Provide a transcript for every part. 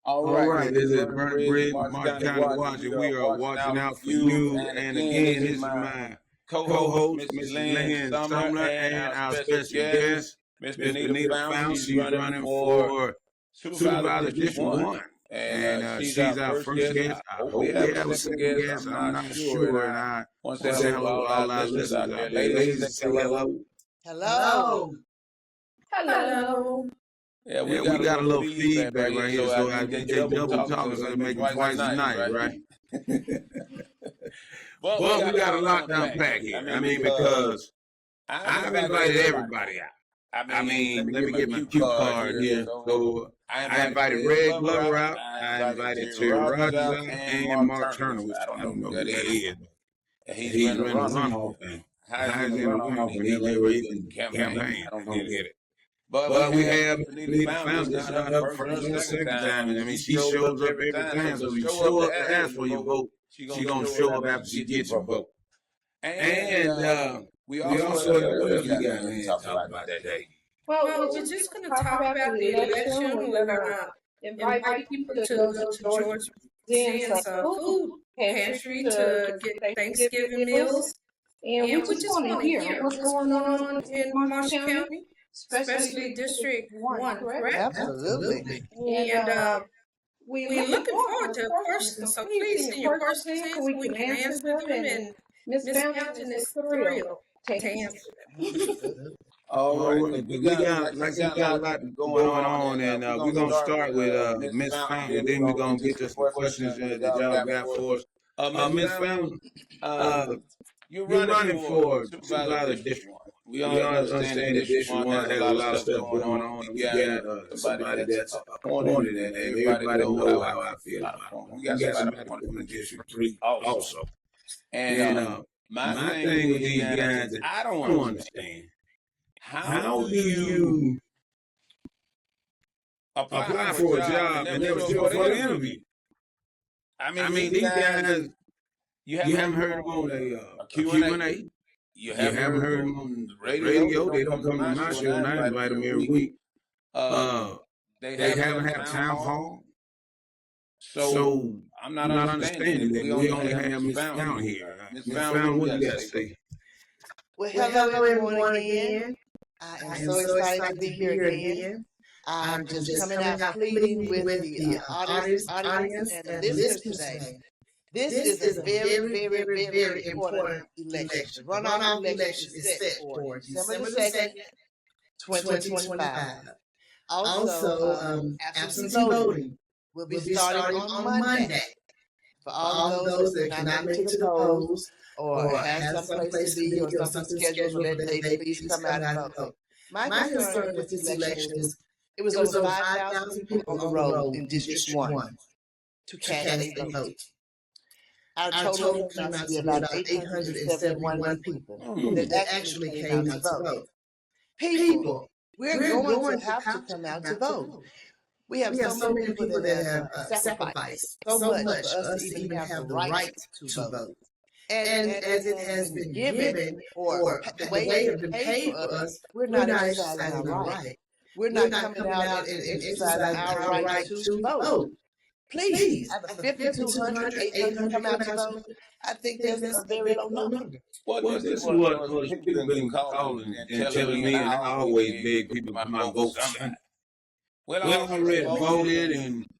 All right, This this is is Vernon Vernon Bridge, Bridge, Martin Martin County, County, Washington. Washington. We We are are watching watching out out for for you. you. And And again, again, this this is is my my co-host, co-host, Mrs. Mrs. Lynn Lynn Summer, Sumner, and and our our special special guest, guest, Miss Miss Benita Benita Fountain. Fountain. She's She's running running for for Supervisor Supervisor District District 1. 1. And And she's our she's our first first guest. guest. I I hope we hope have we a have a second second guest. guest. I'm I'm not not sure. And sure. And I I want to want to say say hello to hello to all all our our listeners listeners out there. out there. Ladies, Ladies, say say hello. hello. Hello. Hello. Yeah, Yeah, we got a little feedback right here. So they double talking, so they make it twice as nice, right? But But we got a lot to unpack here. I mean, because I've invited everybody out. I mean, let me get my cue card here. So I invited Red Glover out. I invited Terry Rogers out and Mark Turner, which I don't know who that is. He's running a runoff and hides in a runoff and he lives in campaign. I don't get it. But we have Benita Fountain. This is not her first or second time. I mean, she shows up every time. So you show up to ask for your vote. She gonna show up after she gets your vote. And we also what else we got to talk about that day? Well, we're just going to talk about the election. We're going to invite people to go to George Zen's food pantry to get Thanksgiving meals. And we just want to hear what's going on in Marshall County, especially District 1, correct? Absolutely. And we're looking forward to questions. So please send your questions in so we can answer them. And Ms. Fountain is thrilled to answer them. All right, We got a lot going on, and we're gonna start with Miss Fountain, and then we're gonna get to some questions that y'all got for us. Miss Fountain, you're running for Supervisor District 1. We all understand that District 1 has a lot of stuff going on, and we got somebody that's appointed, and everybody know how I feel about it. We got somebody appointed in District 3 also. And my thing with these guys is I don't understand. How do you apply for a job and never show up for the interview? I mean, these guys, you haven't heard them on a Q&A. You haven't heard them on the radio. They don't come to my show, and I invite them every week. They haven't had a town hall. So I'm not understanding that we only have Miss Fountain here. Miss Fountain, what you got to say? Well, hello everyone again. I am so excited to be here again. I'm just coming out pleading with the audience and the listeners today. This is a very important election. Runoff election is set for December the 2nd, 2025. Also, absentee voting will be starting on Monday. For all those that cannot make it to the polls or have some place to be or something scheduled for that day, please come out and vote. My concern with this election is it was over 5,000 people on the road in District 1 to cast a vote. Our total came out to be about 871 people that actually came out to vote. People, we're going to have to come out to vote. We have so many people that have sacrificed so much for us to even have the right to vote. And as it has been given, or the way it has been paid for us, we're not exercising our right. We're not coming out and exercising our right to vote. Please, out of 5,200, 800 come out to vote, I think that's a very low number. Well, this is what people been calling and telling me, and I always beg people to my vote Sunday. Well, I already voted,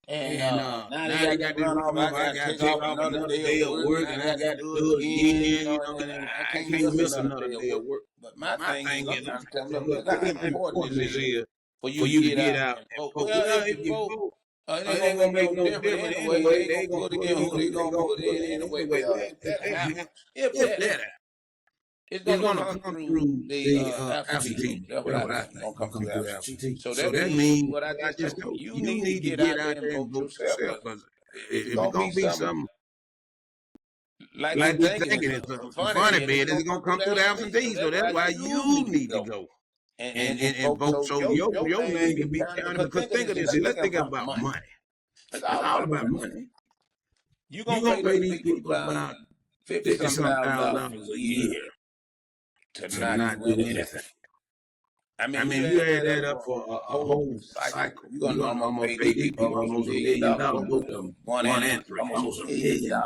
and now they got this runoff. I got to take off another day of work, and I got to do it again, and I can't miss another day of work. But my thing is, look how important this is for you to get out and vote. Well, if you vote, it ain't gonna make no difference anyway. They gonna put in who they gonna put in anyway. If that it's gonna come through the absentee. That's what I think. Gonna come through the absentee. So that means what I just told you need to get out there and vote yourself. Because if it's gonna be something like we thinking it's a funny bid, it's gonna come through the absentee. So that's why you need to go and vote so your name can be counted. Because think of this. Let's think about money. It's all about money. You gonna pay these people about $50,000 a year to not do anything. I mean, you add that up for a whole cycle. You're gonna almost pay these people almost $1 million, both of them, one and three, almost $1 million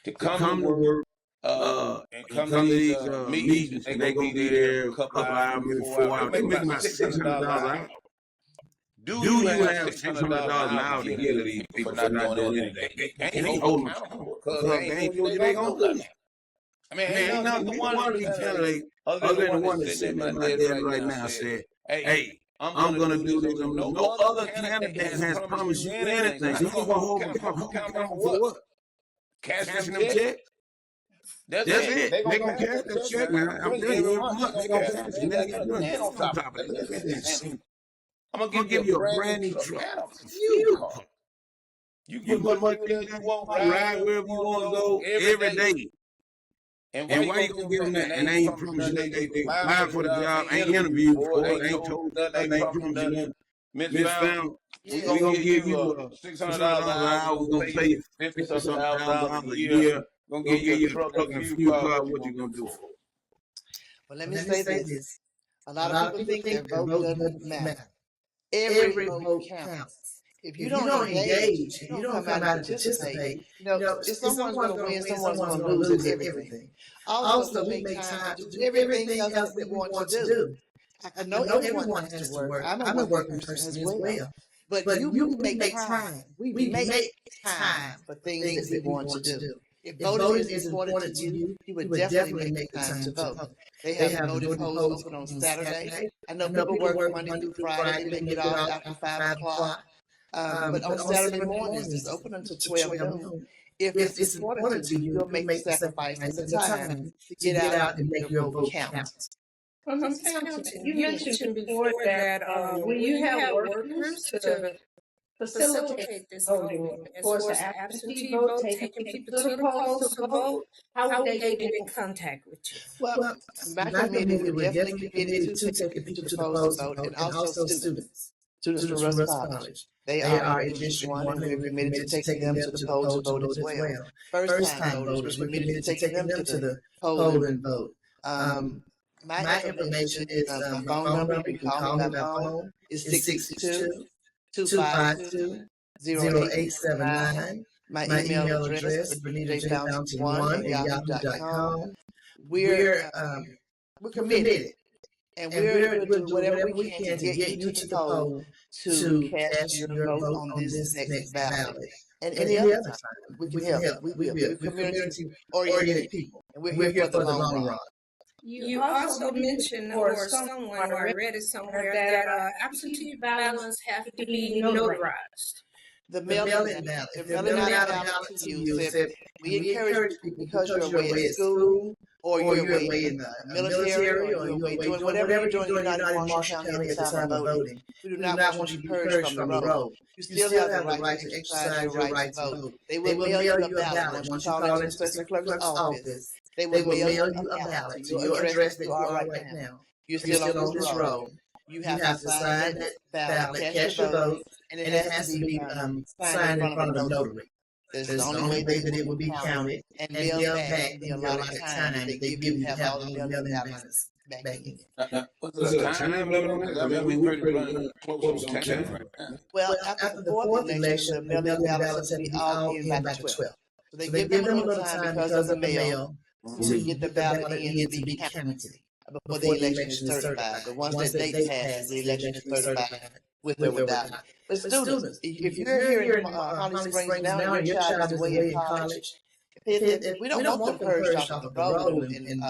to come to work, and come to these meetings, and they gonna be there a couple hours, maybe 4 hours. They make about $600 an hour. Do you have $600 an hour to give to these people for not doing anything? They ain't holding accountable because they ain't doing what they gonna do now. I mean, ain't nothing one of these candidates, other than the one that's sitting at my desk right now, said, "Hey, I'm gonna do this." No other candidate has promised you anything. So you gonna hold accountable for what? Cashing them checks? That's it. They gonna cash that check, man. I'm telling you, every month they gonna cash it. They got nothing on top of it. I'm gonna give you a brand new truck, a fuel car. You can put much in you want, ride wherever you want to go every day. And why you gonna give them that? And they ain't promised you nothing. They apply for the job, ain't interviewed for it, ain't told nothing, ain't promised you nothing. Miss Found, we gonna give you $600 an hour. We gonna pay you $50,000 a year. Gonna give you a truck and a fuel car. What you gonna do for it? Well, let me say this. A lot of people think their vote doesn't matter. Every vote counts. If you don't engage, if you don't come out and participate, if someone's going to win, someone's going to lose at everything. Also, we make time to do everything else that we want to do. I know everyone has to work. I'm a working person as well. But you make time. We make time for things that we want to do. If voting is important to you, you would definitely make the time to vote. They have voting polls open on Saturday. I know people work Monday through Friday. They make it off after 5 o'clock. But on Saturday mornings, it's open until 12 noon. If it's important to you, you'll make the sacrifice and the time to get out and make your vote count. You mentioned before that when you have workers to facilitate this voting, as far as the absentee vote, taking people to the polls to vote, how would they get in contact with you? Well, my committee would definitely committed to taking people to the polls to vote, and also students from Russ College. They are in District 1, and we're committed to taking them to the polls to vote as well. First-time voters, we're committed to taking them to the poll and vote. My information is my phone number. You can call me by phone. It's 662-252-0879. My email address is BernitaJFountain1@yahoo.com. We're committed, and we're doing whatever we can to get you to the poll to cast your vote on this next ballot. And any other time, we can help. We're community-oriented people, and we're here for the long run. You also mentioned, or someone, or I read it somewhere, that absentee ballots have to be notarized. The mail-in ballot. If they're mailing out a ballot to you, we encourage people, because you're away at school, or you're away in the military, or you're away doing whatever you're doing, you're not in Marshall County at the time of voting. We do not want you to be purged from the road. You still have the right to exercise your right to vote. They will mail you a ballot once you call into the clerk's office. They will mail you a ballot to your address that you are right now. You're still on this road. You have to sign that ballot, cast your vote, and it has to be signed in front of a notary. That's the only way that it will be counted and mailed back in the allotted time that they give you to have all the mail-in ballots back in. What's the time limit on that? I mean, we're pretty close on time right now. Well, after the fourth election, the mail-in ballots have to be all in by the 12th. So they give them a little time because of the mail to get the ballot in to be counted before the election is certified. But once that date passes, the election is certified with or without. But students, if you're here in Holly Springs now and your child is away in college, we don't want them purged off of the road in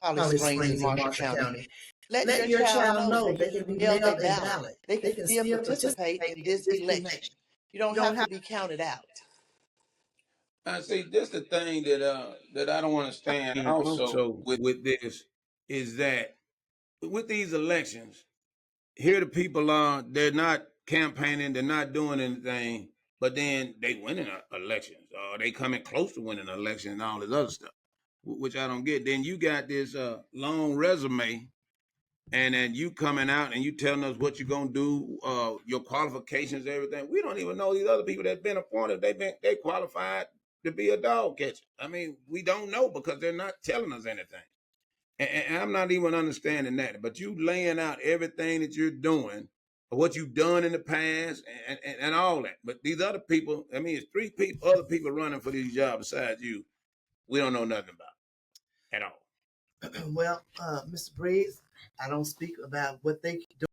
Holly Springs and Marshall County. Let your child know they can be mailed a ballot. They can still participate in this election. You don't have to be counted out. I see. This the thing that I don't understand. Also, with this is that with these elections, here the people are. They're not campaigning. They're not doing anything. But then they winning elections, or they coming close to winning an election, and all this other stuff, which I don't get. Then you got this long resume, and then you coming out and you telling us what you're gonna do, your qualifications, everything. We don't even know these other people that's been appointed. They qualified to be a dog catcher. I mean, we don't know because they're not telling us anything. And I'm not even understanding that, but you laying out everything that you're doing, or what you've done in the past, and all that. But these other people, I mean, it's three people, other people running for these jobs besides you. We don't know nothing about at all. Well, Mr. Briggs, I don't speak about what they do.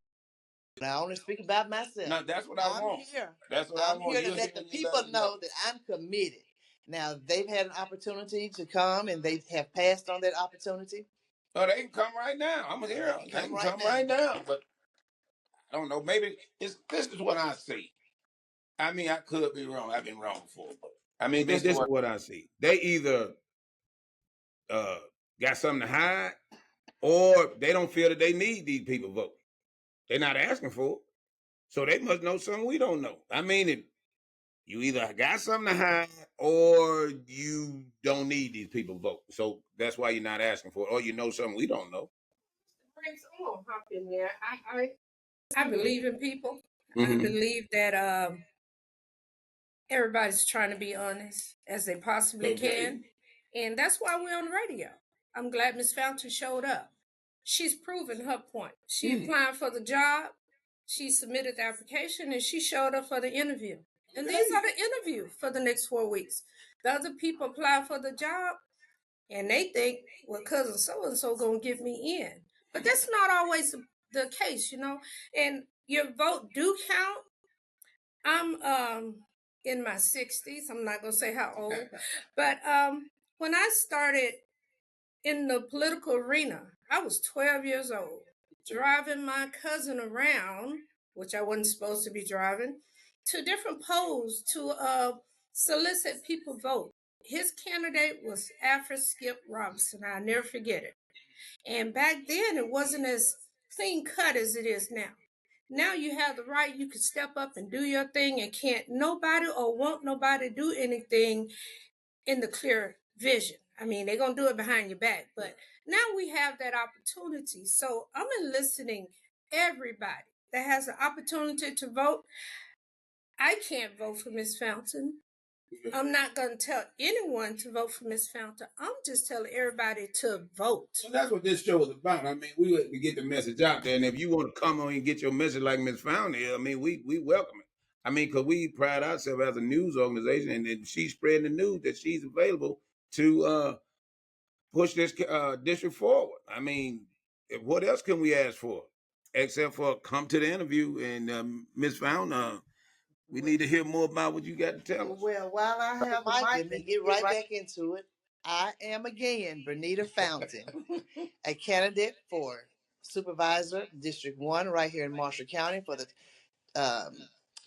I only speak about myself. No, that's what I want. Here. That's what I'm I want. here to let the people know that I'm committed. Now, they've had an opportunity to come, and they have passed on that opportunity. Oh, they can come right now. I'm here. They can come right now. But I don't know. Maybe this is what I see. I mean, I could be wrong. I've been wrong before, but I mean, this is what I see. They either got something to hide, or they don't feel that they need these people voting. They're not asking for it, so they must know something we don't know. I mean, you either got something to hide, or you don't need these people voting. So that's why you're not asking for it, or you know something we don't know. Brings on hop in there. I believe in people. Mm-hmm. I believe that everybody's trying to be honest as they possibly can. And that's why we're on the radio. I'm glad Miss Fountain showed up. She's proven her point. She applied for the job, she submitted the application, and she showed up for the interview. And these are the interview for the next 4 weeks. The other people apply for the job, and they think, well, cousin so-and-so gonna get me in. But that's not always the case, you know. And your vote do count. I'm in my 60s. I'm not gonna say how old, but when I started in the political arena, I was 12 years old, driving my cousin around, which I wasn't supposed to be driving, to different polls to solicit people vote. His candidate was Alfred Skip Robinson. I'll never forget it. And back then, it wasn't as clean cut as it is now. Now you have the right, you can step up and do your thing, and can't nobody or won't nobody do anything in the clear vision. I mean, they're going to do it behind your back, but now we have that opportunity. So I'm enlisting everybody that has the opportunity to vote. I can't vote for Miss Fountain. I'm not going to tell anyone to vote for Miss Fountain. I'm just telling everybody to vote. So that's what this show is about. I mean, we get the message out there, and if you want to come on and get your message like Miss Fountain here, I mean, we welcome it. I mean, because we pride ourselves as a news organization, and she's spreading the news that she's available to push this district forward. I mean, what else can we ask for except for come to the interview and Miss Fountain? We need to hear more about what you got to tell us. Well, while I have the mic, let me get right back into it. I am again Bernita Fountain, a candidate for Supervisor District 1 right here in Marshall County for the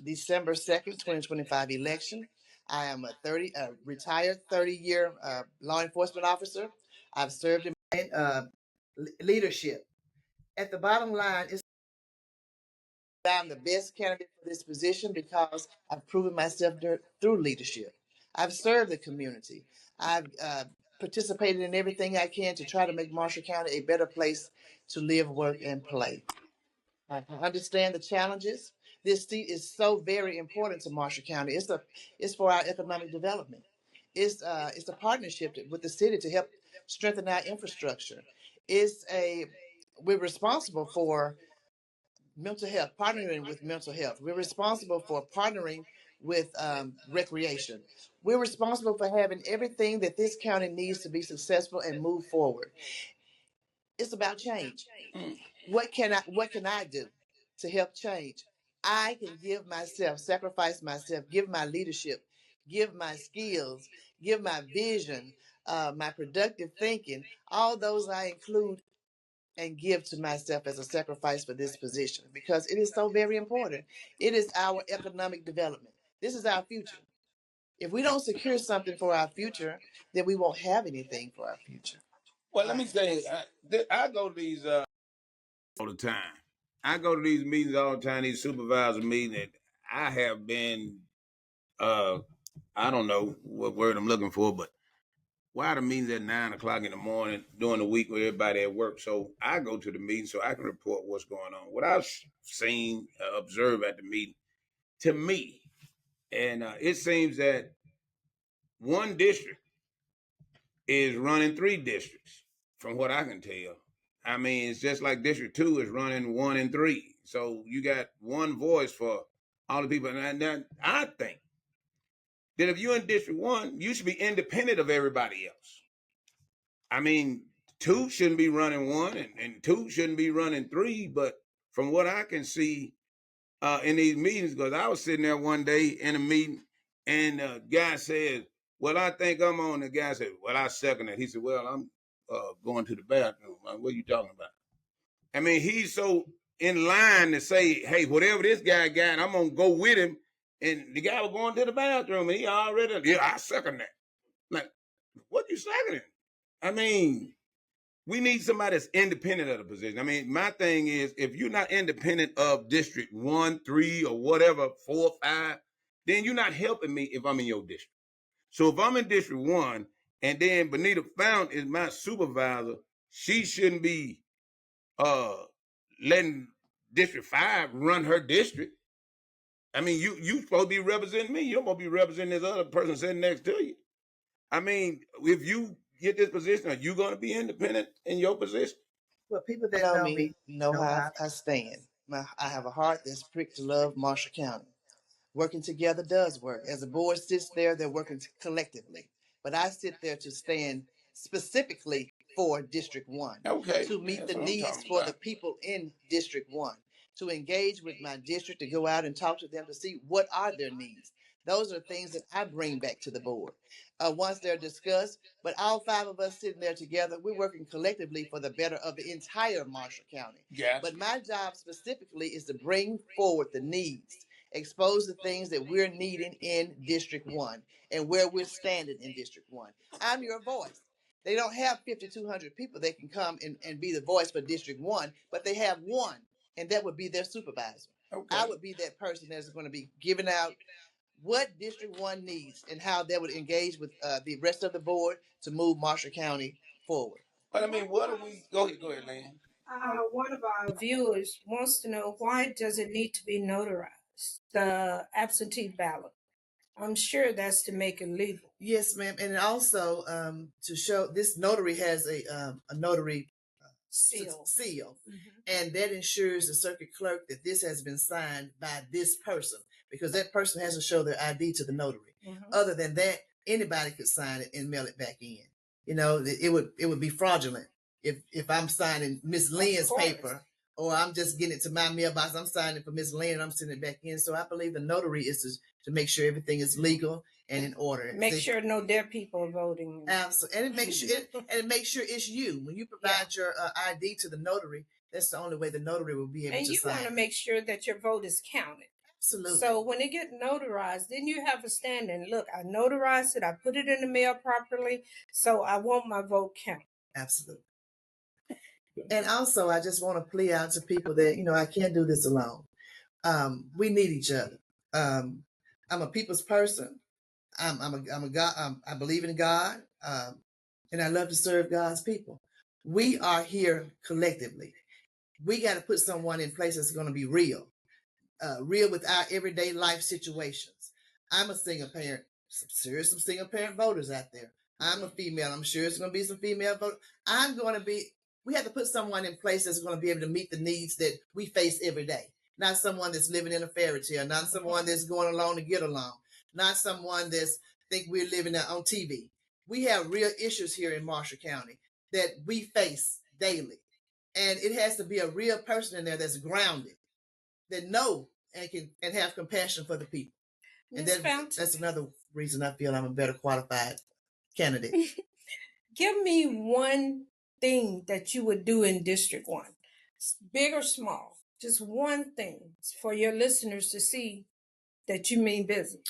December 2nd, 2025 election. I am a retired 30-year law enforcement officer. I've served in leadership. At the bottom line, I'm the best candidate for this position because I've proven myself through leadership. I've served the community. I've participated in everything I can to try to make Marshall County a better place to live, work, and play. I understand the challenges. This seat is so very important to Marshall County. It's for our economic development. It's a partnership with the city to help strengthen our infrastructure. We're responsible for mental health, partnering with mental health. We're responsible for partnering with recreation. We're responsible for having everything that this county needs to be successful and move forward. It's about change. What can I do to help change? I can give myself, sacrifice myself, give my leadership, give my skills, give my vision, my productive thinking. All those I include and give to myself as a sacrifice for this position because it is so very important. It is our economic development. This is our future. If we don't secure something for our future, then we won't have anything for our future. Well, let me say, I go to these all the time. I go to these meetings all the time, these supervisor meetings, and I have been, I don't know what word I'm looking for, but why the meetings at 9 o'clock in the morning during the week with everybody at work? So I go to the meeting so I can report what's going on. What I've seen, observed at the meeting, to me, and it seems that one district is running 3 districts from what I can tell. I mean, it's just like District 2 is running 1 and 3. So you got one voice for all the people. And I think that if you're in District 1, you should be independent of everybody else. I mean, 2 shouldn't be running 1 and 2 shouldn't be running 3. But from what I can see in these meetings, because I was sitting there one day in a meeting and the guy said, well, I think I'm on. The guy said, well, I second it. He said, well, I'm going to the bathroom. What are you talking about? I mean, he's so in line to say, hey, whatever this guy got, I'm going to go with him. And the guy was going to the bathroom and he already, yeah, I second that. Like, what you seconding? I mean, we need somebody that's independent of the position. I mean, my thing is, if you're not independent of District 1, 3, or whatever, 4, 5, then you're not helping me if I'm in your district. So if I'm in District 1 and then Benita Fountain is my supervisor, she shouldn't be letting District 5 run her district. I mean, you supposed to be representing me. You're supposed to be representing this other person sitting next to you. I mean, if you get this position, are you going to be independent in your position? Well, people that know me know how I stand. I have a heart that's pricked to love Marshall County. Working together does work. As the board sits there, they're working collectively. But I sit there to stand specifically for District 1. Okay. To meet the needs for the people in District 1. To engage with my district, to go out and talk to them to see what are their needs. Those are things that I bring back to the board. Once they're discussed, but all 5 of us sitting there together, we're working collectively for the better of the entire Marshall County. Yeah. But my job specifically is to bring forward the needs, expose the things that we're needing in District 1 and where we're standing in District 1. I'm your voice. They don't have 5,200 people that can come and be the voice for District 1, but they have one, and that would be their supervisor. Okay. I would be that person that's going to be giving out what District 1 needs and how they would engage with the rest of the board to move Marshall County forward. But I mean, what do we... Go ahead, Lynn. One of our viewers wants to know, why does it need to be notarized, the absentee ballot? I'm sure that's to make it legal. Yes, ma'am. And also to show this notary has a notary seal. And that ensures the circuit clerk that this has been signed by this person, because that person has to show their ID to the notary. Other than that, anybody could sign it and mail it back in. You know, it would be fraudulent if I'm signing Miss Lynn's paper, or I'm just getting it to my mailbox. I'm signing for Miss Lynn and I'm sending it back in. So I believe the notary is to make sure everything is legal and in order. Make sure no dead people are voting. Absolutely, and it makes sure it's you. When you provide your ID to the notary, that's the only way the notary will be able to sign. And you want to make sure that your vote is counted. Absolutely. So when it gets notarized, then you have a standing. Look, I notarized it. I put it in the mail properly. So I want my vote counted. Absolutely. And also, I just want to plea out to people that, you know, I can't do this alone. We need each other. I'm a people's person. I'm a God. I believe in God, and I love to serve God's people. We are here collectively. We got to put someone in place that's going to be real with our everyday life situations. I'm a single parent. Some single parent voters out there. I'm a female. I'm sure it's going to be some female voters. We have to put someone in place that's going to be able to meet the needs that we face every day. Not someone that's living in a fairy tale. Not someone that's going along to get along. Not someone that's think we're living on TV. We have real issues here in Marshall County that we face daily. And it has to be a real person in there that's grounded, that know and have compassion for the people. And that's another reason I feel I'm a better qualified candidate. Give me one thing that you would do in District 1, big or small, just one thing for your listeners to see that you mean business.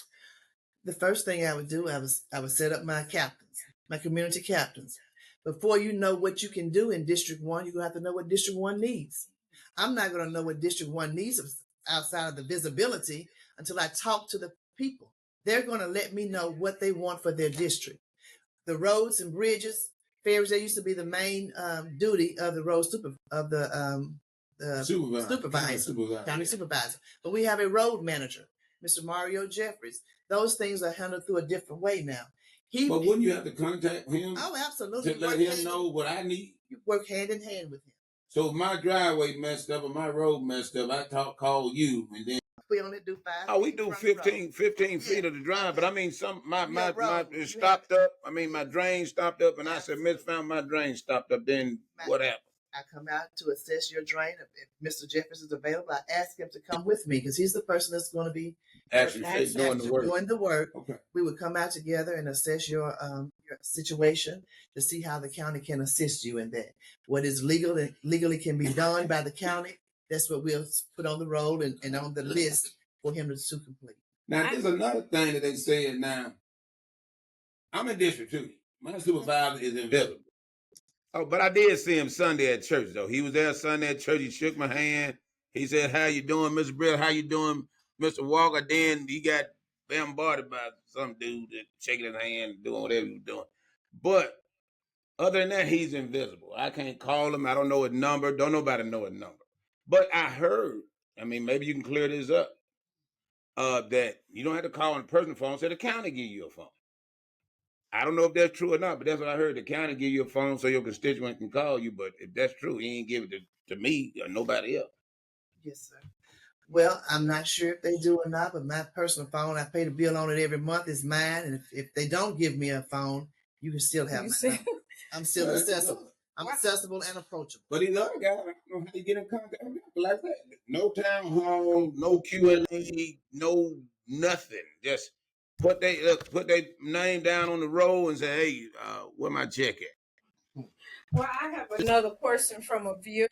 The first thing I would do, I would set up my captains, my community captains. Before you know what you can do in District 1, you're going to have to know what District 1 needs. I'm not going to know what District 1 needs outside of the visibility until I talk to the people. They're going to let me know what they want for their district. The roads and bridges, ferries, that used to be the main duty of the road county supervisor. But we have a road manager, Mr. Mario Jeffries. Those things are handled through a different way now. But wouldn't you have to contact him? Oh, absolutely. To let him know what I need? You work hand in hand with him. So if my driveway messed up or my road messed up, I call you, and then we only do 5. Oh, we do 15 feet of the drive, but I mean, my it's stopped up. I mean, my drain stopped up, and I said, Miss found my drain stopped up. Then what happened? I come out to assess your drain. If Mr. Jefferson is available, I ask him to come with me because he's the person that's going to be actually doing the work. Okay. We would come out together and assess your situation to see how the county can assist you in that. What is legally can be done by the county, that's what we'll put on the roll and on the list for him to complete. Now, there's another thing that they said now. I'm in District 2. My supervisor is invisible. Oh, but I did see him Sunday at church, though. He was there Sunday at church. He shook my hand. He said, how you doing, Mr. Brill? How you doing, Mr. Walker? Then he got bombarded by some dude that shaking his hand and doing whatever he was doing. But other than that, he's invisible. I can't call him. I don't know his number. Don't nobody know his number. But I heard, I mean, maybe you can clear this up, that you don't have to call on a personal phone, so the county give you a phone. I don't know if that's true or not, but that's what I heard. The county give you a phone so your constituent can call you. But if that's true, he ain't give it to me or nobody else. Yes, sir. Well, I'm not sure if they do or not, but my personal phone, I pay the bill on it every month, is mine. And if they don't give me a phone, you can still have my number. I'm still accessible. I'm accessible and approachable. But these other guys, I don't know how they get in contact with people like that. No town hall, no Q&A, no nothing. Just put their name down on the roll and say, hey, where my check at? Well, I have another question from a viewer.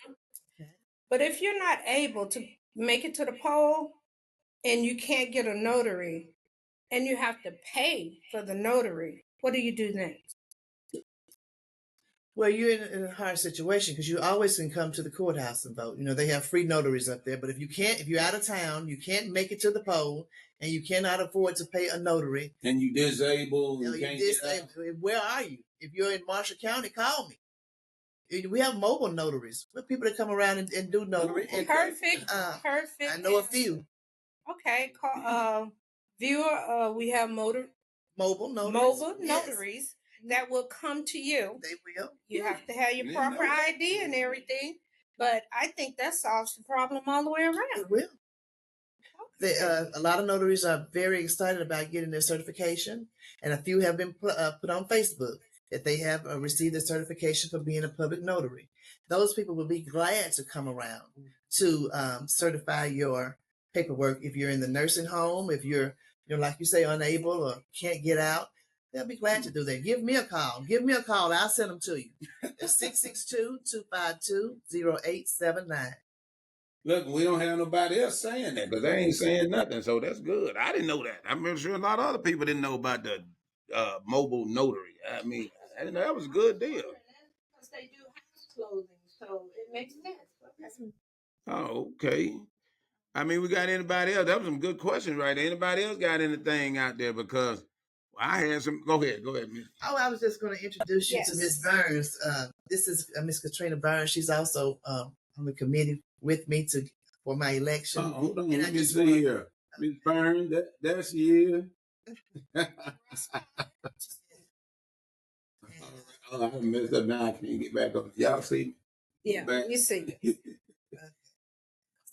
But if you're not able to make it to the poll and you can't get a notary and you have to pay for the notary, what do you do next? Well, you're in a hard situation because you always can come to the courthouse and vote. You know, they have free notaries up there. But if you're out of town, you can't make it to the poll, and you cannot afford to pay a notary. And you disabled. You're disabled. Where are you? If you're in Marshall County, call me. We have mobile notaries. We have people that come around and do notary. Perfect. I know a few. Okay. Viewer, we have mobile notaries. That will come to you. They will. You have to have your proper ID and everything. But I think that solves the problem all the way around. It will. A lot of notaries are very excited about getting their certification, and a few have been put on Facebook that they have received a certification for being a public notary. Those people will be glad to come around to certify your paperwork. If you're in the nursing home, if you're like you say, unable or can't get out, they'll be glad to do that. Give me a call. I'll send them to you. It's 662-252-0879. Look, we don't have nobody else saying that because they ain't saying nothing. So that's good. I didn't know that. I'm sure a lot of other people didn't know about the mobile notary. I mean, I didn't know that was a good deal. Because they do house clothing, so it makes sense. Oh, okay. I mean, we got anybody else? That was some good questions right there. Anybody else got anything out there? Because I had some. Go ahead, Miss. Oh, I was just going to introduce you to Miss Burns. This is Miss Katrina Burns. She's also on the committee with me for my election. Hold on, let me see here. Miss Burns, there she is. Oh, I messed up now. I can't get back up. Y'all see? Yeah, you see.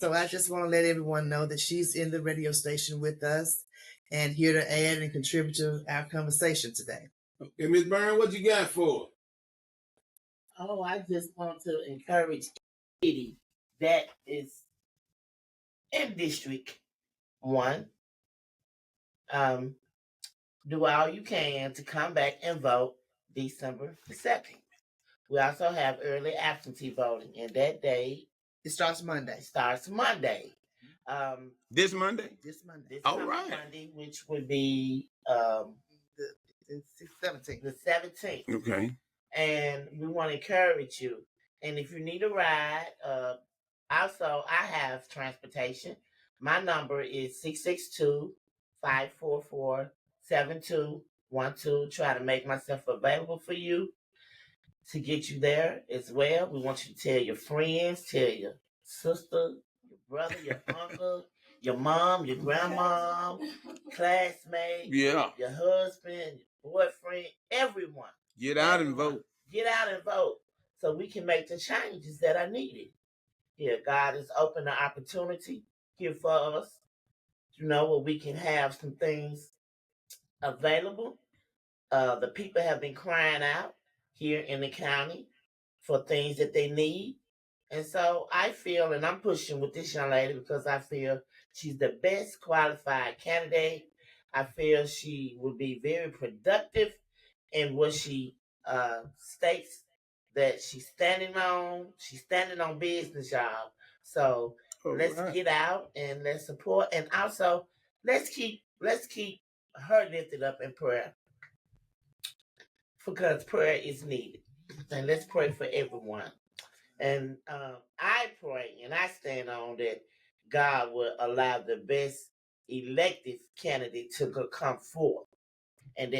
So I just want to let everyone know that she's in the radio station with us and here to add and contribute to our conversation today. Okay, Ms. Byrne, what you got for? Oh, I just want to encourage Kitty that is in District 1. Do all you can to come back and vote December the 2nd. We also have early absentee voting, and that day it starts Monday. This Monday? This Monday. All right. Monday, which would be the 17th. The 17th. Okay. And we want to encourage you. And if you need a ride, also I have transportation. My number is 662-544-7212. Try to make myself available for you to get you there as well. We want you to tell your friends, tell your sister, your brother, your uncle, your mom, your grandma, classmate, Yeah. your husband, your boyfriend, everyone. Get out and vote. Get out and vote so we can make the changes that are needed. Yeah, God has opened the opportunity here for us, where we can have some things available. The people have been crying out here in the county for things that they need. And so I feel, and I'm pushing with this young lady because I feel she's the best qualified candidate. I feel she will be very productive in what she states that she's standing on. She's standing on business, y'all. So let's get out and let's support, and also let's keep her lifted up in prayer because prayer is needed. And let's pray for everyone. And I pray and I stand on that God will allow the best elective candidate to come forth, and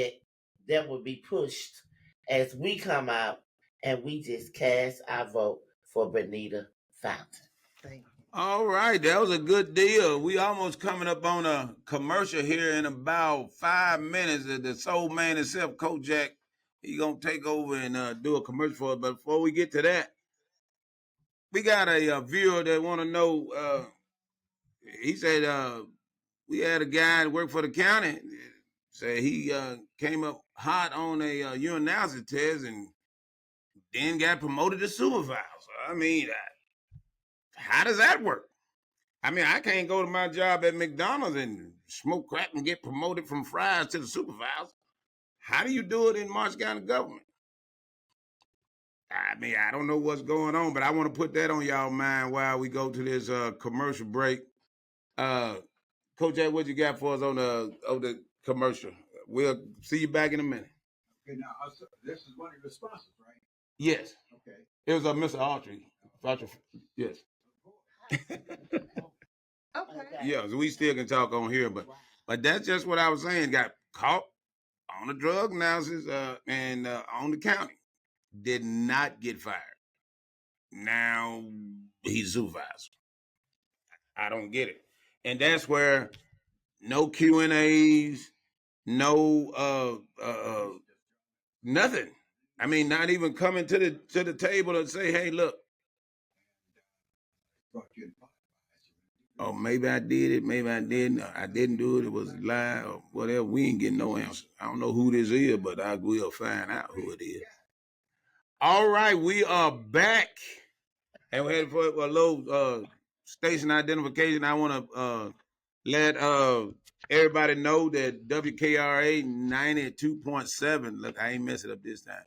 that will be pushed as we come out and we just cast our vote for Benita Fountain. Thank you. All right, that was a good deal. We almost coming up on a commercial here in about 5 minutes. The soul man himself, Kojak, he gonna take over and do a commercial for us. But before we get to that, we got a viewer that want to know. He said we had a guy that worked for the county. Say he came up hot on a urinalysis test and then got promoted to supervisor. I mean, how does that work? I mean, I can't go to my job at McDonald's and smoke crack and get promoted from fries to the supervisor. How do you do it in Marsh County government? I mean, I don't know what's going on, but I want to put that on y'all mind while we go to this commercial break. Coach Ed, what you got for us on the commercial? We'll see you back in a minute. Okay, now this is one of your sponsors, right? Yes. Okay. It was Mr. Autry. Yes. Okay. Yeah, so we still can talk on here, but that's just what I was saying. Got caught on the drug analysis and on the county. Did not get fired. Now he's supervisor. I don't get it. And that's where no Q&As, no nothing. I mean, not even coming to the table and say, hey, look. Oh, maybe I did it, maybe I didn't. I didn't do it, it was a lie or whatever. We ain't getting no answer. I don't know who this is, but I will find out who it is. All right, we are back. And we're headed for a little station identification. I want to let everybody know that WKRA 92.7. Look, I ain't mess it up this time.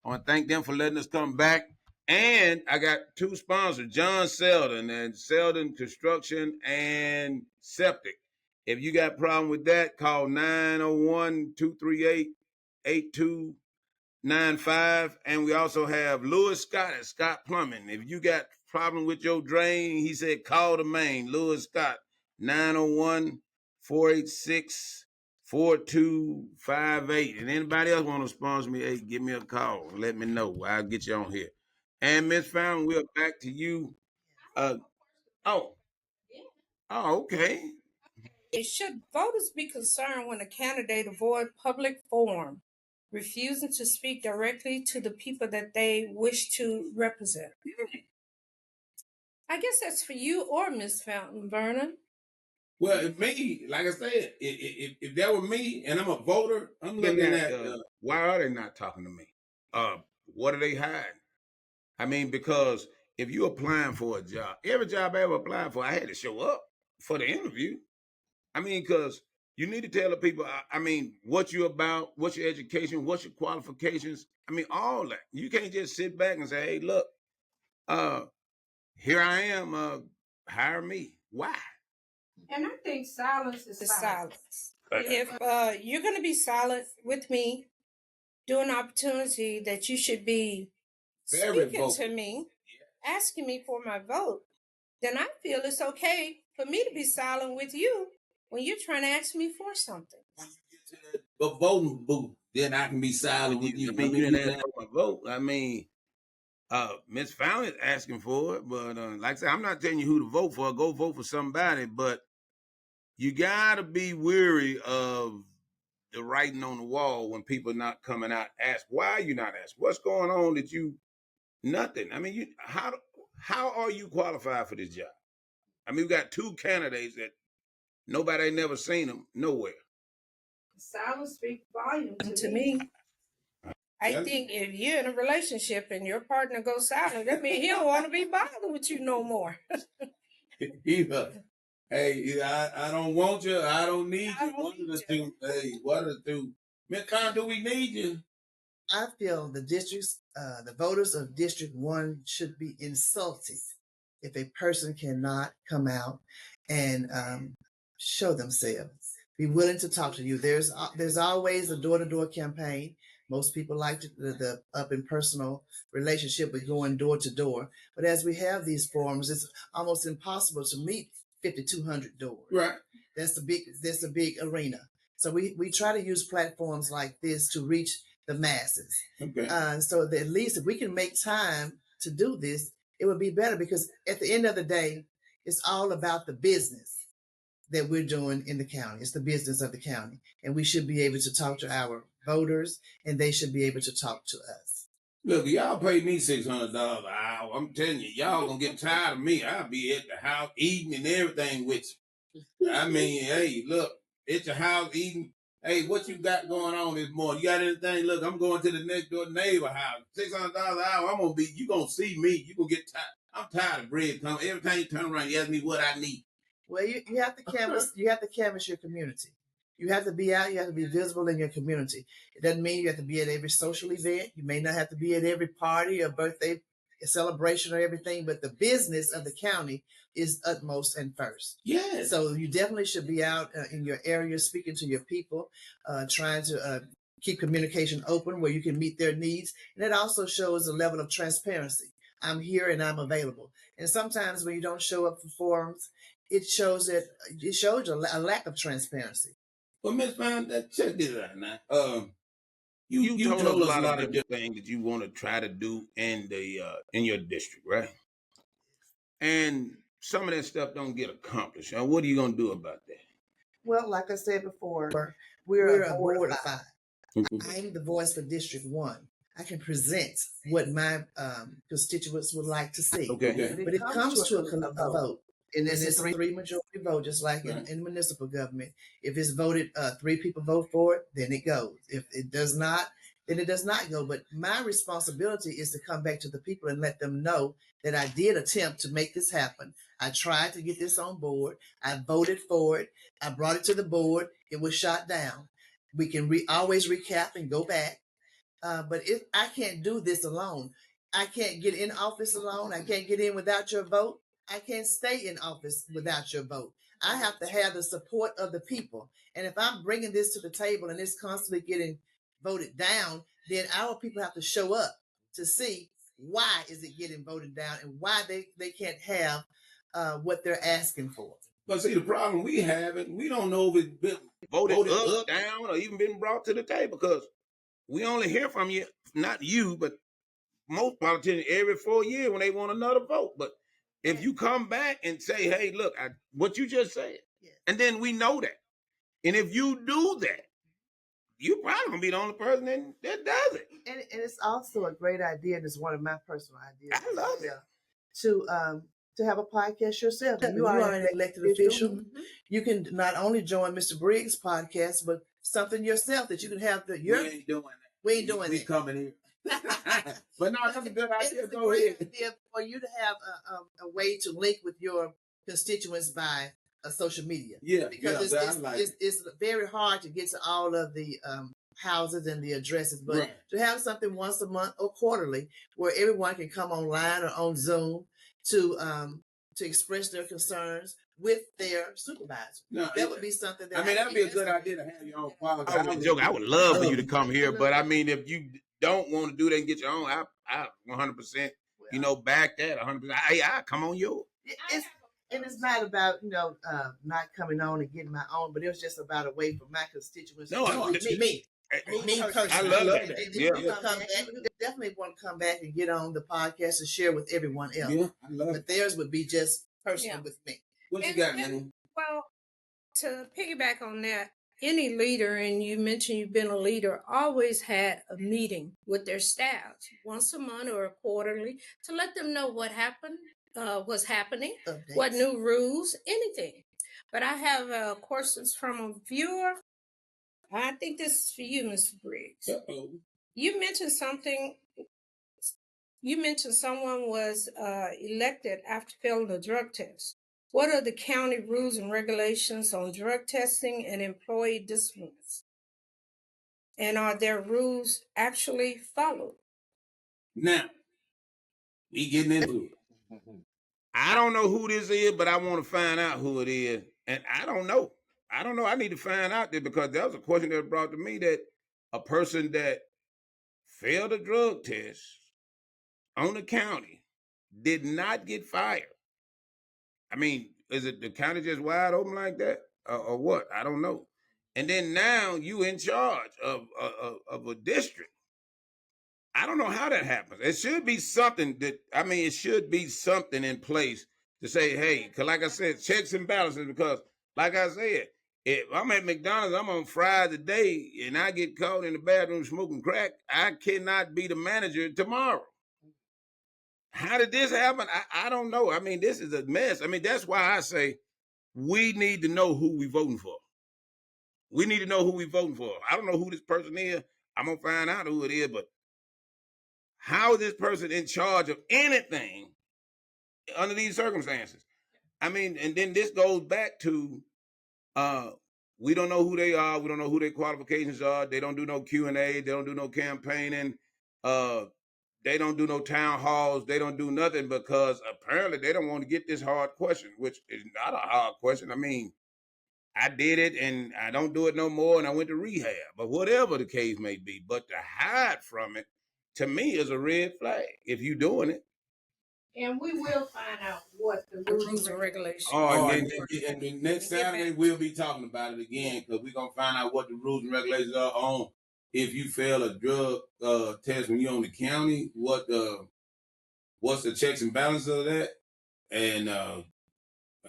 I want to thank them for letting us come back. And I got two sponsors, John Selden and Selden Construction and Septic. If you got a problem with that, call 901-238-8295. And we also have Lewis Scott at Scott Plumbing. If you got problem with your drain, he said call the main, Lewis Scott, 901-486-4258. And anybody else want to sponsor me, hey, give me a call. Let me know. I'll get you on here. And Miss Fountain, we're back to you. Okay. Should voters be concerned when a candidate avoids public forum, refusing to speak directly to the people that they wish to represent? I guess that's for you or Miss Fountain, Vernon. Well, if me, like I said, if that were me and I'm a voter, I'm looking at why are they not talking to me? What are they hiding? I mean, because if you're applying for a job, every job I ever applied for, I had to show up for the interview. I mean, because you need to tell the people, I mean, what you're about, what's your education, what's your qualifications. I mean, all that. You can't just sit back and say, hey, look, here I am, hire me. Why? And I think silence is silence. If you're going to be silent with me, during an opportunity that you should be speaking to me, asking me for my vote, then I feel it's okay for me to be silent with you when you're trying to ask me for something. But voting booth, then I can be silent with you. I mean, you didn't ask for my vote. I mean, Miss Fountain is asking for it, but like I said, I'm not telling you who to vote for. Go vote for somebody, but you gotta be weary of the writing on the wall when people not coming out. Ask why you not asked. What's going on that you nothing? I mean, how are you qualified for this job? I mean, we got two candidates that nobody ain't never seen them nowhere. Silence speaks volume to me. I think if you're in a relationship and your partner goes silent, that means he don't want to be bothered with you no more. Either. Hey, I don't want you. I don't need you. One of the two. Hey, one of the two. Miss Khan, do we need you? I feel the voters of District 1 should be insulted if a person cannot come out and show themselves, be willing to talk to you. There's always a door-to-door campaign. Most people like the up and personal relationship with going door to door. But as we have these forums, it's almost impossible to meet 5,200 doors. Right. That's a big arena. So we try to use platforms like this to reach the masses. Okay. So that at least if we can make time to do this, it would be better, because at the end of the day, it's all about the business that we're doing in the county. It's the business of the county. And we should be able to talk to our voters, and they should be able to talk to us. Look, y'all pay me $600 an hour. I'm telling you, y'all gonna get tired of me. I'll be at the house eating and everything with you. I mean, hey, look, at your house eating. Hey, what you got going on this morning? You got anything? Look, I'm going to the next door neighbor house. $600 an hour. You gonna see me. You gonna get tired. I'm tired of bread coming. Every time you turn around, you ask me what I need. Well, you have to canvas. You have to canvas your community. You have to be out. You have to be visible in your community. It doesn't mean you have to be at every social event. You may not have to be at every party or birthday celebration or everything, but the business of the county is utmost and first. Yeah. So you definitely should be out in your area, speaking to your people, trying to keep communication open where you can meet their needs. And it also shows a level of transparency. I'm here and I'm available. And sometimes when you don't show up for forums, it shows a lack of transparency. Well, Miss Fine, check this out now. You told us a lot of different things that you want to try to do in your district, right? And some of that stuff don't get accomplished. Now, what are you gonna do about that? Well, like I said before, we're a board of 5. I'm the voice for District 1. I can present what my constituents would like to see. Okay. But it comes to a vote. And then it's 3 majority vote, just like in municipal government. If it's voted, 3 people vote for it, then it goes. If it does not, then it does not go. But my responsibility is to come back to the people and let them know that I did attempt to make this happen. I tried to get this on board. I voted for it. I brought it to the board. It was shot down. We can always recap and go back. But I can't do this alone. I can't get in office alone. I can't get in without your vote. I can't stay in office without your vote. I have to have the support of the people. And if I'm bringing this to the table and it's constantly getting voted down, then our people have to show up to see why is it getting voted down and why they can't have what they're asking for. But see, the problem we have, we don't know if it's been voted up, down, or even been brought to the table, because we only hear from you, not you, but most politicians every 4 years when they want another vote. But if you come back and say, hey, look, what you just said, and then we know that. And if you do that, you probably gonna be the only person that does it. And it's also a great idea, and it's one of my personal ideas. I love it. To have a podcast yourself. You are an elected official. Mm-hmm. You can not only join Mr. Briggs' podcast, but something yourself that you can have we ain't doing that. We ain't doing that. We coming here. But no, that's a good idea. Go ahead. For you to have a way to link with your constituents by social media. Yeah, because it's very hard to get to all of the houses and the addresses, but to have something once a month or quarterly where everyone can come online or on Zoom to express their concerns with their supervisor. No, that would be something that that'd be a good idea to have your own podcast. I would love for you to come here, but I mean, if you don't want to do that and get your own, I 100%, back that 100%. I come on yours. It's not about, not coming on and getting my own, but it was just about a way for my constituents me personally. I love that. You definitely want to come back and get on the podcast and share with everyone else. Yeah, I love it. But theirs would be just personal with me. What you got, man? Well, to piggyback on that, any leader, and you mentioned you've been a leader, always had a meeting with their staff once a month or quarterly to let them know what happened, what's happening, what new rules, anything. But I have questions from a viewer. I think this is for you, Mr. Briggs. You mentioned something. You mentioned someone was elected after failing a drug test. What are the county rules and regulations on drug testing and employee disciplines? And are their rules actually followed? Now, we getting into it. I don't know who this is, but I want to find out who it is. And I don't know. I need to find out that because there was a question that was brought to me that a person that failed a drug test on the county did not get fired. I mean, is it the county just wide open like that, or what? I don't know. And then now you in charge of a district. I don't know how that happens. It should be something it should be something in place to say, hey, because like I said, checks and balances. Because like I said, if I'm at McDonald's, I'm on Friday day, and I get caught in the bathroom smoking crack, I cannot be the manager tomorrow. How did this happen? I don't know. I mean, this is a mess. I mean, that's why I say we need to know who we voting for. We need to know who we voting for. I don't know who this person is. I'm going to find out who it is, but how is this person in charge of anything under these circumstances? I mean, and then this goes back to we don't know who they are. We don't know who their qualifications are. They don't do no Q&A. They don't do no campaigning. They don't do no town halls. They don't do nothing because apparently they don't want to get this hard question, which is not a hard question. I mean, I did it and I don't do it no more and I went to rehab, but whatever the case may be. But to hide from it, to me, is a red flag if you're doing it. And we will find out what the rules and regulations are. And then next Saturday, we'll be talking about it again because we're going to find out what the rules and regulations are on if you fail a drug test when you're on the county, what's the checks and balances of that? And,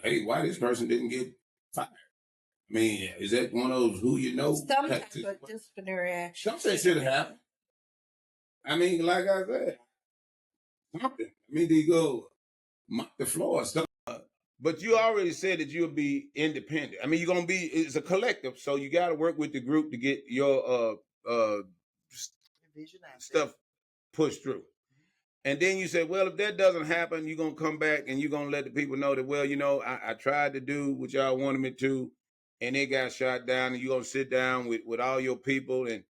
hey, why this person didn't get fired? I mean, is that one of those who you know? Some type of disciplinary action. Something should have happened. I mean, like I said, something. I mean, they go mop the floor and stuff. But you already said that you'll be independent. I mean, you're gonna be. It's a collective, so you got to work with the group to get your stuff pushed through. And then you said, well, if that doesn't happen, you're gonna come back and you're gonna let the people know that, well, you know, I tried to do what y'all wanted me to, and it got shot down. And you're gonna sit down with all your people and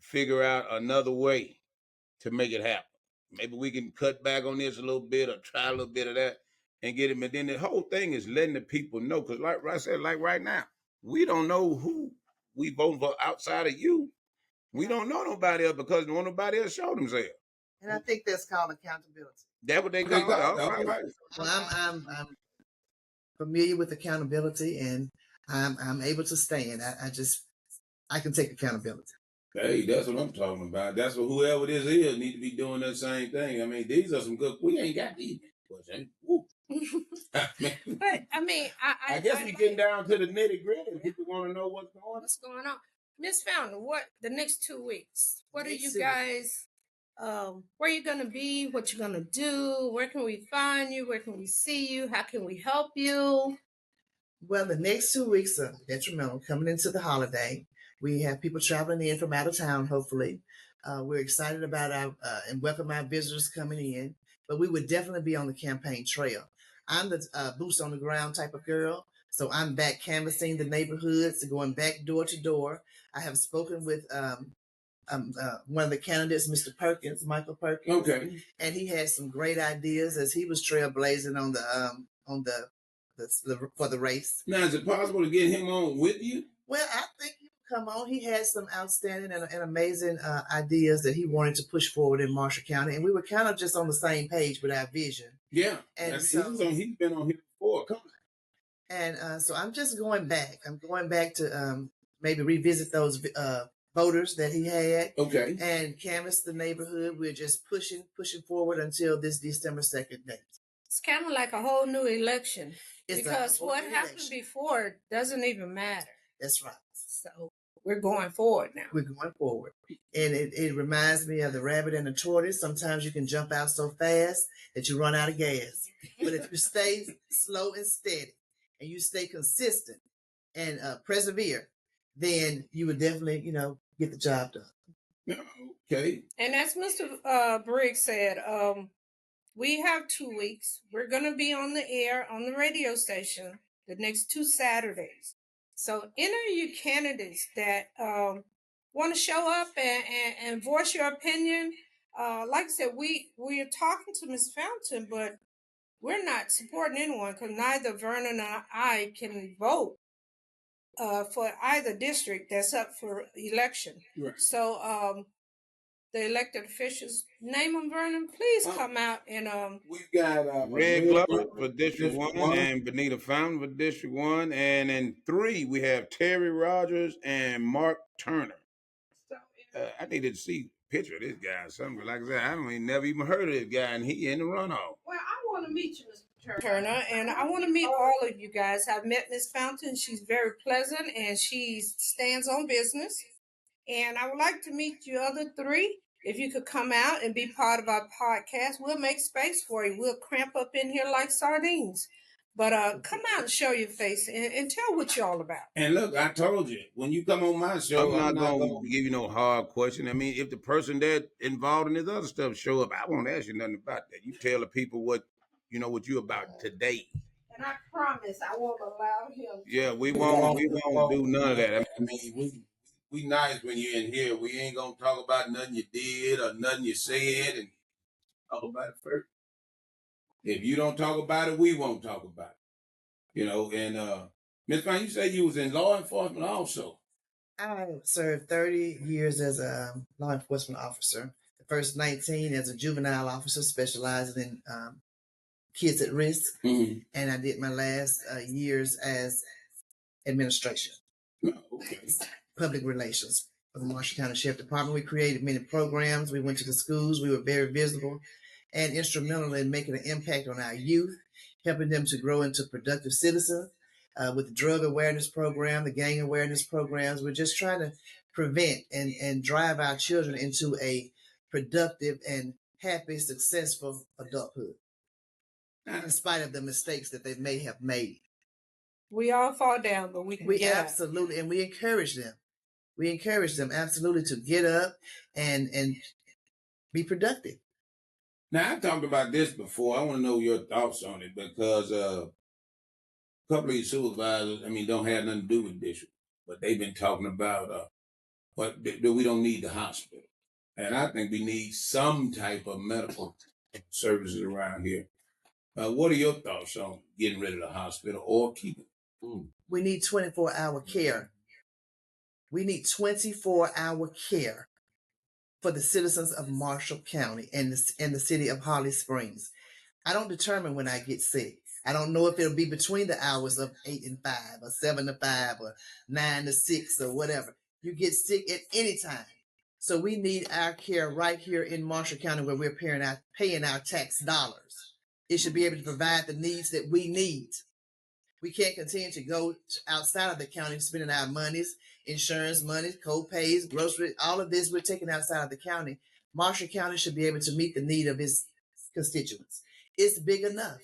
figure out another way to make it happen. Maybe we can cut back on this a little bit or try a little bit of that and get it. But then the whole thing is letting the people know. Because like I said, like right now, we don't know who we voting for outside of you. We don't know nobody else because nobody else showed themselves. And I think that's called accountability. That's what they call it. Right. Well, I'm familiar with accountability, and I'm able to stand. I can take accountability. Hey, that's what I'm talking about. That's what whoever this is need to be doing that same thing. I mean, these are some good. We ain't got these questions. But I mean, I guess we getting down to the nitty gritty. People want to know what's going on. Miss Fountain, what the next 2 weeks? What are you guys? Where you gonna be? What you gonna do? Where can we find you? Where can we see you? How can we help you? Well, the next 2 weeks are detrimental. Coming into the holiday, we have people traveling in from out of town. Hopefully, we're excited about our and welcome our visitors coming in. But we would definitely be on the campaign trail. I'm the boots on the ground type of girl, so I'm back canvassing the neighborhoods, going back door to door. I have spoken with one of the candidates, Mr. Perkins, Michael Perkins. Okay. And he had some great ideas as he was trailblazing on the for the race. Now, is it possible to get him on with you? Well, I think he will come on. He had some outstanding and amazing ideas that he wanted to push forward in Marshall County, and we were kind of just on the same page with our vision. Yeah, and he's been on here before. Come on. And so I'm just going back. I'm going back to maybe revisit those voters that he had. Okay. And canvass the neighborhood. We're just pushing forward until this December 2nd date. It's kind of like a whole new election. Because what happened before doesn't even matter. That's right. So we're going forward now. We're going forward. And it reminds me of the rabbit and the tortoise. Sometimes you can jump out so fast that you run out of gas. But if you stay slow and steady and you stay consistent and persevere, then you would definitely, get the job done. Okay. And as Mr. Briggs said, we have 2 weeks. We're going to be on the air on the radio station the next 2 Saturdays. So enter your candidates that want to show up and voice your opinion. Like I said, we are talking to Ms. Fountain, but we're not supporting anyone because neither Vernon or I can vote for either district that's up for election. Right. So the elected officials, name them, Vernon, please come out and we've got Red Glover for District 1 and Benita Fountain for District 1, and in 3 we have Terry Rogers and Mark Turner. I needed to see a picture of this guy or something. Like I said, I never even heard of this guy, and he in the runoff. Well, I want to meet you, Mr. Turner, and I want to meet all of you guys. I've met Miss Fountain. She's very pleasant, and she stands on business. And I would like to meet you other 3. If you could come out and be part of our podcast, we'll make space for you. We'll cramp up in here like sardines. But come out and show your face and tell what you're all about. And look, I told you, when you come on my show, I'm not going to give you no hard question. I mean, if the person that involved in this other stuff show up, I won't ask you nothing about that. You tell the people what you're about today. And I promise I won't allow him. Yeah, we won't do none of that. I mean, we nice when you're in here. We ain't gonna talk about nothing you did or nothing you said, and talk about it first. If you don't talk about it, we won't talk about it. And Ms. Fine, you said you was in law enforcement also. I served 30 years as a law enforcement officer. The first 19 as a juvenile officer, specializing in kids at risk. Mm-hmm. And I did my last years as administration. Okay. Public relations for the Marshall County Sheriff Department. We created many programs. We went to the schools. We were very visible and instrumental in making an impact on our youth, helping them to grow into productive citizens. With the drug awareness program, the gang awareness programs, we're just trying to prevent and drive our children into a productive and happy, successful adulthood, in spite of the mistakes that they may have made. We all fall down, but we get absolutely, and we encourage them. We encourage them absolutely to get up and be productive. Now, I talked about this before. I want to know your thoughts on it because a couple of these supervisors, don't have nothing to do with this, but they've been talking about that we don't need the hospital. And I think we need some type of medical services around here. What are your thoughts on getting rid of the hospital or keeping it? We need 24-hour care. We need 24-hour care for the citizens of Marshall County and the city of Holly Springs. I don't determine when I get sick. I don't know if it'll be between the hours of 8 and 5 or 7 to 5 or 9 to 6 or whatever. You get sick at any time. So we need our care right here in Marshall County where we're paying our tax dollars. It should be able to provide the needs that we need. We can't continue to go outside of the county spending our monies, insurance money, co-pays, grocery, all of this we're taking outside of the county. Marshall County should be able to meet the need of its constituents. It's big enough.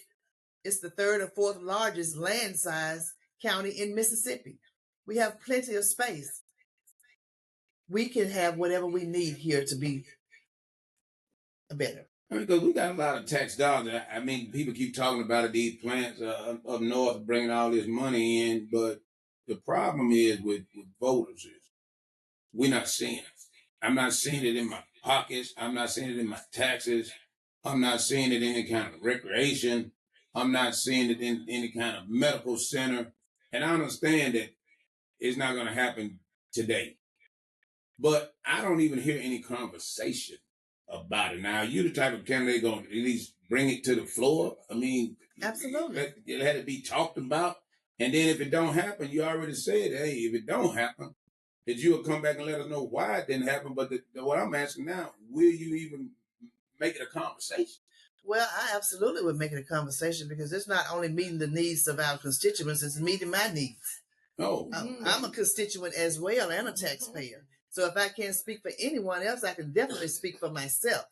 It's the 3rd or 4th largest land size county in Mississippi. We have plenty of space. We can have whatever we need here to be better. Because we got a lot of tax dollars. People keep talking about it, these plants up north bringing all this money in, but the problem is with voters is we're not seeing it. I'm not seeing it in my pockets. I'm not seeing it in my taxes. I'm not seeing it in any kind of recreation. I'm not seeing it in any kind of medical center. And I understand that it's not going to happen today. But I don't even hear any conversation about it. Now, you the type of candidate going to at least bring it to the floor. Absolutely. It had to be talked about. And then if it don't happen, you already said, hey, if it don't happen, that you will come back and let us know why it didn't happen. But what I'm asking now, will you even make it a conversation? Well, I absolutely would make it a conversation because it's not only meeting the needs of our constituents, it's meeting my needs. Oh, I'm a constituent as well and a taxpayer. So if I can't speak for anyone else, I can definitely speak for myself.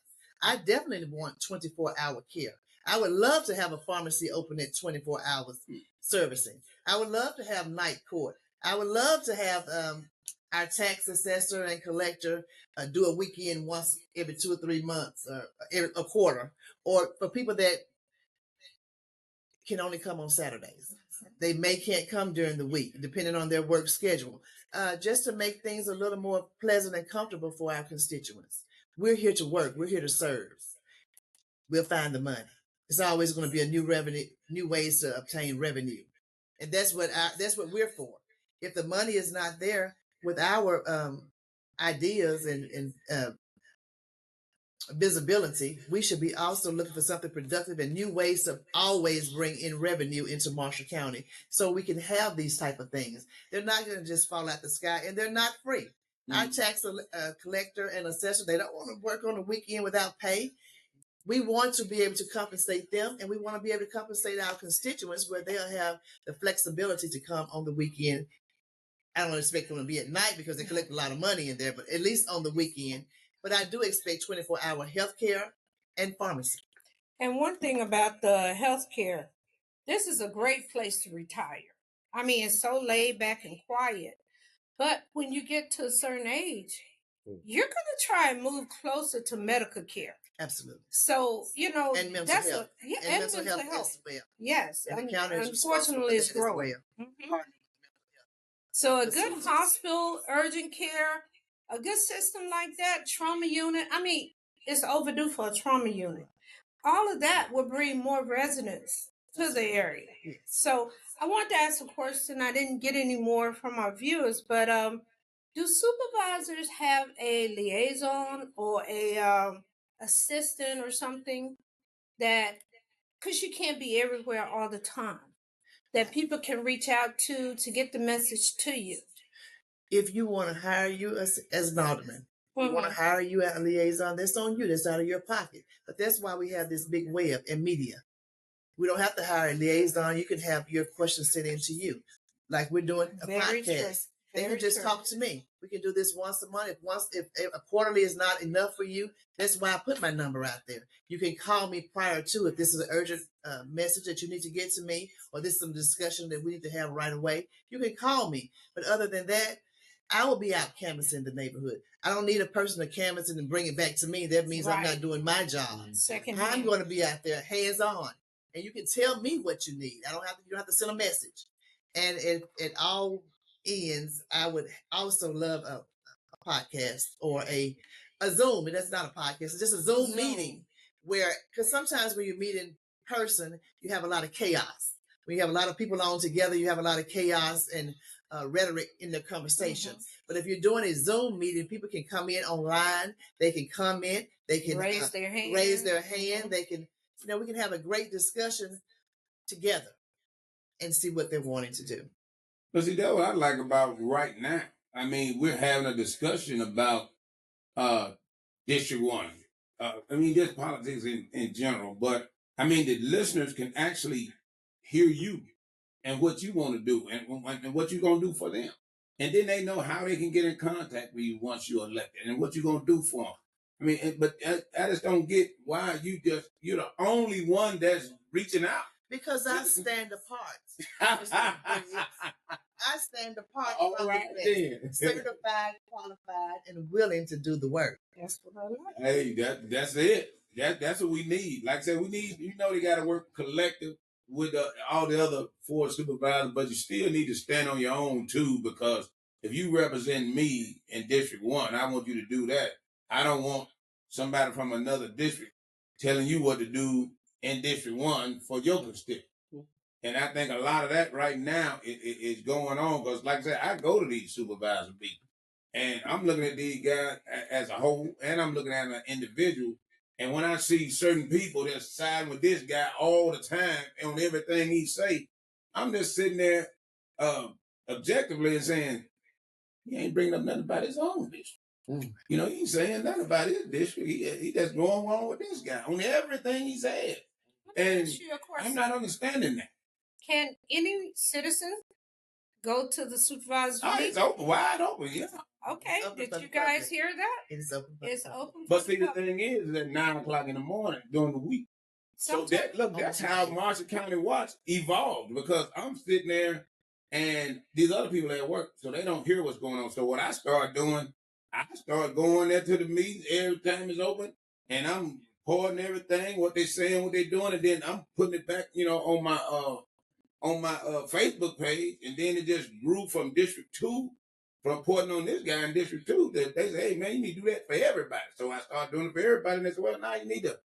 I definitely want 24-hour care. I would love to have a pharmacy open at 24 hours servicing. I would love to have night court. I would love to have our tax assessor and collector do a weekend once every 2 or 3 months or every, a quarter, or for people that can only come on Saturdays. They can't come during the week, depending on their work schedule, just to make things a little more pleasant and comfortable for our constituents. We're here to work. We're here to serve. We'll find the money. It's always going to be a new revenue, new ways to obtain revenue, and that's what we're for. If the money is not there with our ideas and visibility, we should be also looking for something productive and new ways to always bring in revenue into Marshall County so we can have these type of things. They're not going to just fall out the sky, and they're not free. Our tax collector and assessor, they don't want to work on the weekend without pay. We want to be able to compensate them, and we want to be able to compensate our constituents where they'll have the flexibility to come on the weekend. I don't expect them to be at night because they collect a lot of money in there, but at least on the weekend. But I do expect 24-hour health care and pharmacy. And one thing about the healthcare, this is a great place to retire. I mean, it's so laid back and quiet. But when you get to a certain age, you're going to try and move closer to medical care. Absolutely. So, you know, and mental health. And mental health as well. Yes. And the county is unfortunately, it's growing. Well. So a good hospital, urgent care, a good system like that, trauma unit. I mean, it's overdue for a trauma unit. All of that will bring more residents to the area. Yes. So I want to ask a question. I didn't get any more from our viewers, but do supervisors have a liaison or a assistant or something that, because you can't be everywhere all the time, that people can reach out to get the message to you? If you want to hire you as an alderman, you want to hire you as a liaison, that's on you. That's out of your pocket. But that's why we have this big web and media. We don't have to hire a liaison. You can have your questions sent in to you. Like we're doing a podcast. They can just talk to me. We can do this once a month. If a quarterly is not enough for you, that's why I put my number out there. You can call me prior to if this is an urgent message that you need to get to me, or this is some discussion that we need to have right away. You can call me. But other than that, I will be out canvassing the neighborhood. I don't need a person to canvass it and bring it back to me. That means I'm not doing my job. I'm going to be out there hands on, and you can tell me what you need. You don't have to send a message. And it all ends. I would also love a podcast or a Zoom. And that's not a podcast. It's just a Zoom meeting because sometimes when you meet in person, you have a lot of chaos. When you have a lot of people on together, you have a lot of chaos and rhetoric in their conversations. But if you're doing a Zoom meeting, people can come in online. They can comment. They can raise their hand. They can, we can have a great discussion together and see what they're wanting to do. But see, that's what I like about right now. I mean, we're having a discussion about District 1. Just politics in general. But, I mean, the listeners can actually hear you and what you want to do and what you're going to do for them. And then they know how they can get in contact with you once you're elected and what you're going to do for them. I mean, but I just don't get why you're the only one that's reaching out. Because I stand apart. I stand apart from the best, certified, qualified, and willing to do the work. That's what I like. Hey, that's it. That's what we need. Like I said, we need, they got to work collective with all the other 4 supervisors, but you still need to stand on your own too, because if you represent me in District 1, I want you to do that. I don't want somebody from another district telling you what to do in District 1 for your constituent. And I think a lot of that right now is going on because, like I said, I go to these supervisor meetings, and I'm looking at these guys as a whole, and I'm looking at them as an individual. And when I see certain people that's siding with this guy all the time on everything he say, I'm just sitting there objectively and saying, he ain't bringing up nothing about his own district. You know, he ain't saying nothing about his district. He just going wrong with this guy on everything he said. And I'm not understanding that. Can any citizen go to the supervisor's Oh, meeting? it's open, wide open, yeah. Okay, did you guys hear that? It's open. It's open. But see, the thing is at 9 o'clock in the morning during the week. So that's how Marshall County Watch evolved, because I'm sitting there and these other people at work, so they don't hear what's going on. So what I start doing, I start going there to the meetings every time it's open, and I'm recording everything, what they're saying, what they're doing, and then I'm putting it back, on my Facebook page, and then it just grew from District 2, from reporting on this guy in District 2, that they say, hey, man, you need to do that for everybody. So I started doing it for everybody, and they said, well, now you need to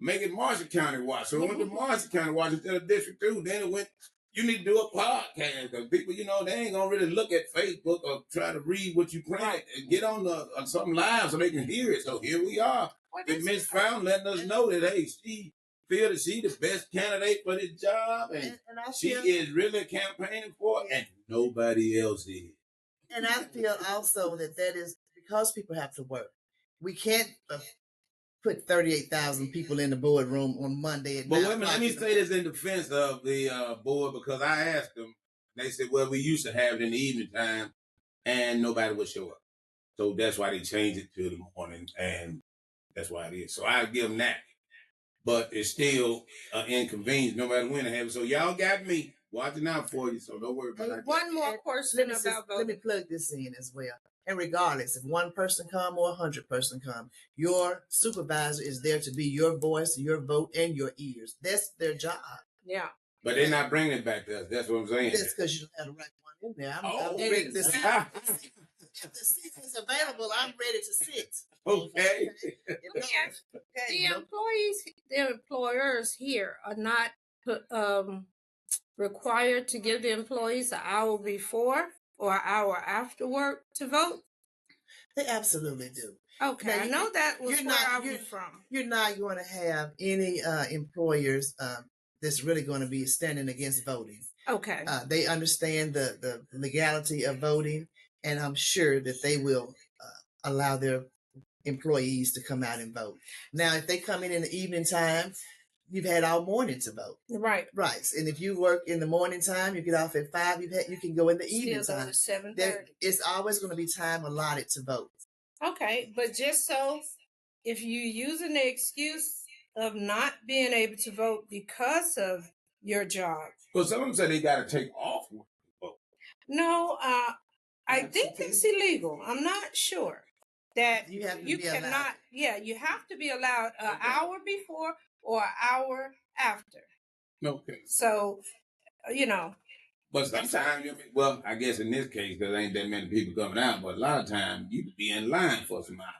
make it Marshall County Watch. So it went to Marshall County Watch instead of District 2. Then it went, you need to do a podcast, because people, they ain't going to really look at Facebook or try to read what you print and get on something live so they can hear it. So here we are. And Miss Fountain letting us know that, hey, she feel that she the best candidate for this job, and she is really campaigning for it, and nobody else is. And I feel also that is because people have to work. We can't put 38,000 people in the boardroom on Monday at 9 o'clock. But let me say this in defense of the board, because I asked them. They said, well, we used to have it in the evening time, and nobody would show up. So that's why they changed it to the morning, and that's why it is. So I give them that. But it's still an inconvenience no matter when they have it. So y'all got me watching out for you, so don't worry about it. One more question about voting. Let me plug this in as well. And regardless, if one person come or 100 person come, your supervisor is there to be your voice, your vote, and your ears. That's their job. Yeah. But they're not bringing it back to us. That's what I'm saying. That's because you don't have the right one in there. I'm ready to sit. If the seat is available, I'm ready to sit. Okay. The employers here are not required to give the employees an hour before or an hour after work to vote. They absolutely do. Okay, now, I know that was where I was from. You're not going to have any employers that's really going to be standing against voting. Okay. They understand the legality of voting, and I'm sure that they will allow their employees to come out and vote. Now, if they come in the evening time, you've had all morning to vote. Right. Right. And if you work in the morning time, you get off at 5, you can go in the evening time. 7:30. It's always going to be time allotted to vote. Okay, but just so if you're using the excuse of not being able to vote because of your job. Well, some of them say they got to take off work to vote. No, I think it's illegal. I'm not sure that you cannot. Allowed. Yeah, you have to be allowed an hour before or an hour after. Okay. So, But sometimes, well, I guess in this case, because there ain't that many people coming out, but a lot of times you could be in line for some hours.